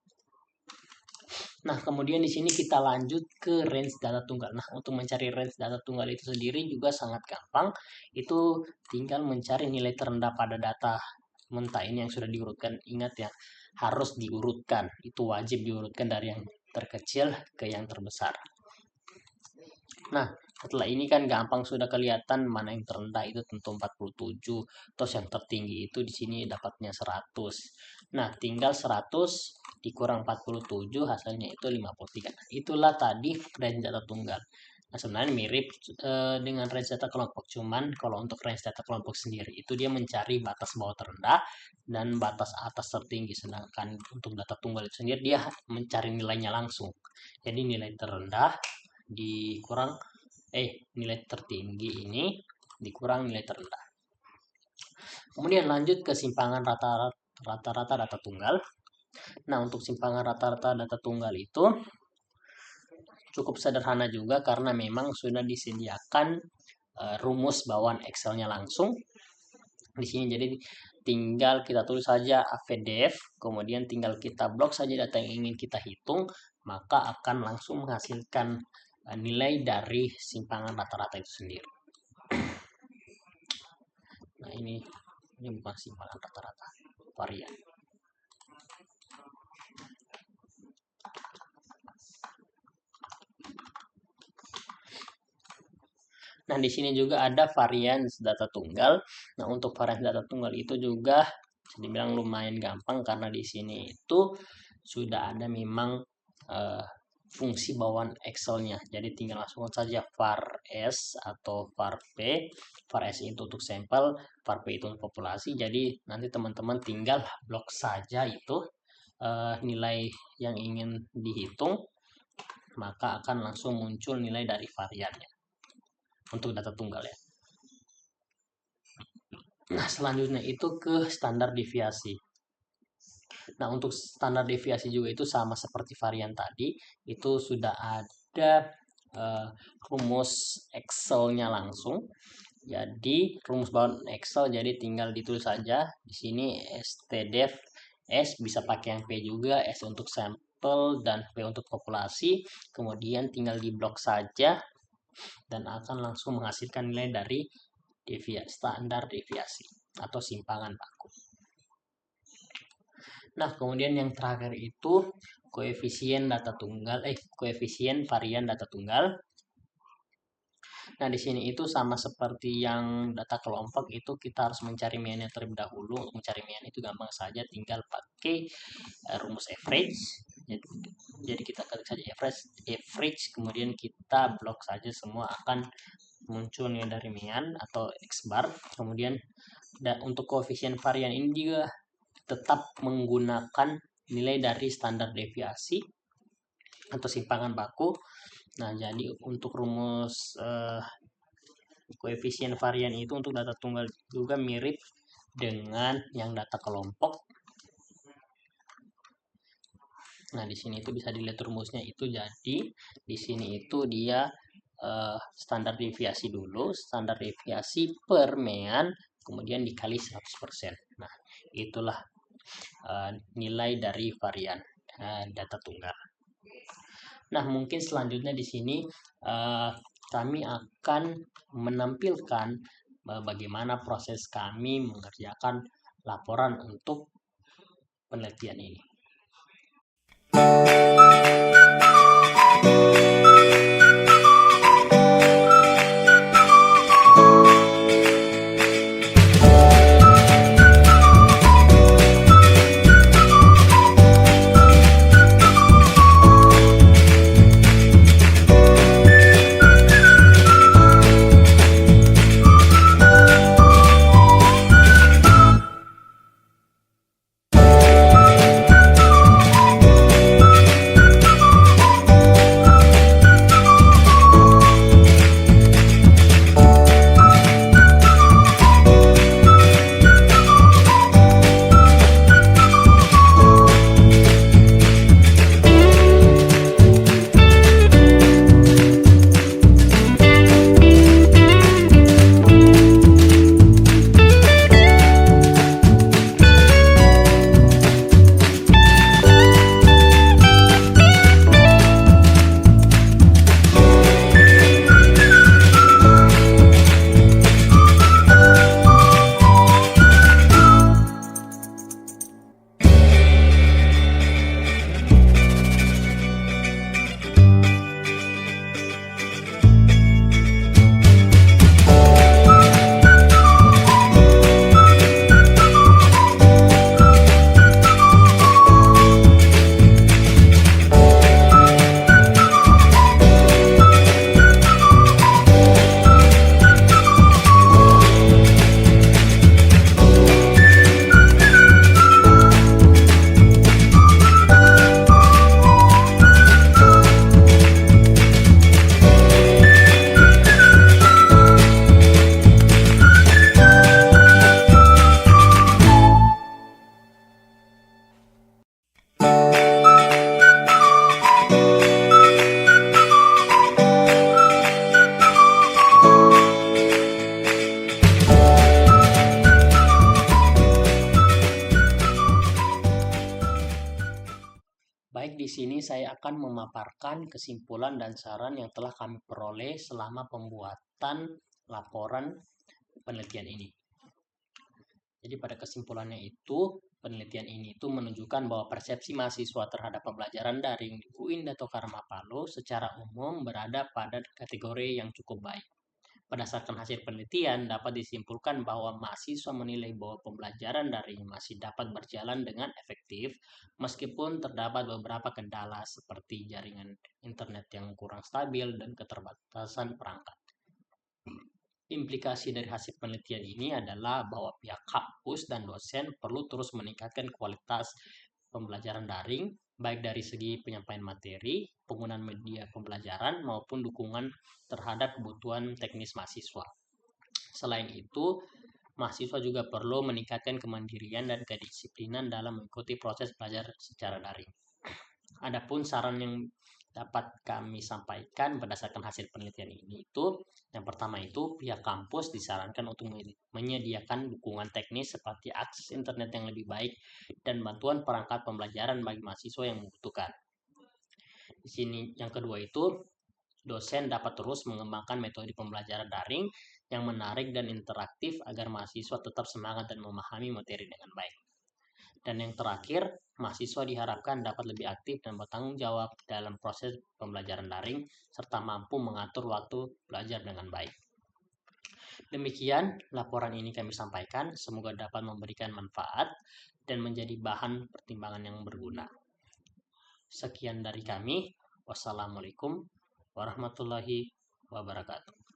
Nah, kemudian di sini kita lanjut ke range data tunggal. Nah, untuk mencari range data tunggal itu sendiri juga sangat gampang. Itu tinggal mencari nilai terendah pada data mentah ini yang sudah diurutkan. Ingat ya, harus diurutkan. Itu wajib diurutkan dari yang terkecil ke yang terbesar. Nah, setelah ini kan gampang sudah kelihatan mana yang terendah itu tentu 47, terus yang tertinggi itu di sini dapatnya 100. Nah, tinggal 100 dikurang 47 hasilnya itu 53. Nah, itulah tadi range data tunggal. Nah, sebenarnya mirip dengan range data kelompok, cuman kalau untuk range data kelompok sendiri itu dia mencari batas bawah terendah dan batas atas tertinggi, sedangkan untuk data tunggal itu sendiri dia mencari nilainya langsung. Jadi nilai terendah dikurang nilai tertinggi ini dikurang nilai terendah. Kemudian lanjut ke simpangan rata-rata data tunggal. Nah, untuk simpangan rata-rata data tunggal itu cukup sederhana juga karena memang sudah disediakan rumus bawaan Excel-nya langsung di sini. Jadi tinggal kita tulis saja AVDF, kemudian tinggal kita blok saja data yang ingin kita hitung, maka akan langsung menghasilkan nilai dari simpangan rata-rata itu sendiri. Nah, ini bukan simpangan rata-rata, varian. Nah, di sini juga ada varians data tunggal. Nah, untuk varians data tunggal itu juga bisa dibilang lumayan gampang karena di sini itu sudah ada memang fungsi bawaan Excel-nya. Jadi tinggal langsung saja var S atau var P. Var S itu untuk sampel, var P itu untuk populasi. Jadi nanti teman-teman tinggal blok saja itu nilai yang ingin dihitung, maka akan langsung muncul nilai dari variannya untuk data tunggal ya. Nah, selanjutnya itu ke standar deviasi. Nah, untuk standar deviasi juga itu sama seperti varian tadi, itu sudah ada rumus Excel-nya langsung. Jadi rumus bawaan Excel, jadi tinggal ditulis saja di sini stdef S, bisa pakai yang P juga, S untuk sampel dan P untuk populasi, kemudian tinggal diblok saja dan akan langsung menghasilkan nilai dari standar deviasi atau simpangan baku. Nah, kemudian yang terakhir itu koefisien varian data tunggal. Nah, di sini itu sama seperti yang data kelompok, itu kita harus mencari mean terlebih dahulu. Untuk mencari mean itu gampang saja, tinggal pakai rumus average. Jadi kita ketik saja average, kemudian kita blok saja semua, akan muncul nilai dari mean atau X bar. Kemudian untuk koefisien varian ini juga tetap menggunakan nilai dari standar deviasi atau simpangan baku. Nah, jadi untuk rumus koefisien varian itu untuk data tunggal juga mirip dengan yang data kelompok. Nah, di sini itu bisa dilihat rumusnya itu. Jadi di sini itu dia standar deviasi dulu, standar deviasi per mean, kemudian dikali 100%. Nah, itulah nilai dari varian data tunggal. Nah, mungkin selanjutnya di sini kami akan menampilkan bagaimana proses kami mengerjakan laporan untuk penelitian ini. Baik, di sini saya akan memaparkan kesimpulan dan saran yang telah kami peroleh selama pembuatan laporan penelitian ini. Jadi pada kesimpulannya itu, penelitian ini itu menunjukkan bahwa persepsi mahasiswa terhadap pembelajaran daring di UIN Dato Karma Palu secara umum berada pada kategori yang cukup baik. Berdasarkan hasil penelitian, dapat disimpulkan bahwa mahasiswa menilai bahwa pembelajaran daring masih dapat berjalan dengan efektif, meskipun terdapat beberapa kendala seperti jaringan internet yang kurang stabil dan keterbatasan perangkat. Implikasi dari hasil penelitian ini adalah bahwa pihak kampus dan dosen perlu terus meningkatkan kualitas pembelajaran daring, baik dari segi penyampaian materi, penggunaan media pembelajaran, maupun dukungan terhadap kebutuhan teknis mahasiswa. Selain itu, mahasiswa juga perlu meningkatkan kemandirian dan kedisiplinan dalam mengikuti proses belajar secara daring. Adapun saran yang dapat kami sampaikan berdasarkan hasil penelitian ini itu, yang pertama itu pihak kampus disarankan untuk menyediakan dukungan teknis seperti akses internet yang lebih baik dan bantuan perangkat pembelajaran bagi mahasiswa yang membutuhkan. Di sini yang kedua itu, dosen dapat terus mengembangkan metode pembelajaran daring yang menarik dan interaktif agar mahasiswa tetap semangat dan memahami materi dengan baik. Dan yang terakhir, mahasiswa diharapkan dapat lebih aktif dan bertanggung jawab dalam proses pembelajaran daring, serta mampu mengatur waktu belajar dengan baik. Demikian laporan ini kami sampaikan, semoga dapat memberikan manfaat dan menjadi bahan pertimbangan yang berguna. Sekian dari kami, wassalamualaikum warahmatullahi wabarakatuh.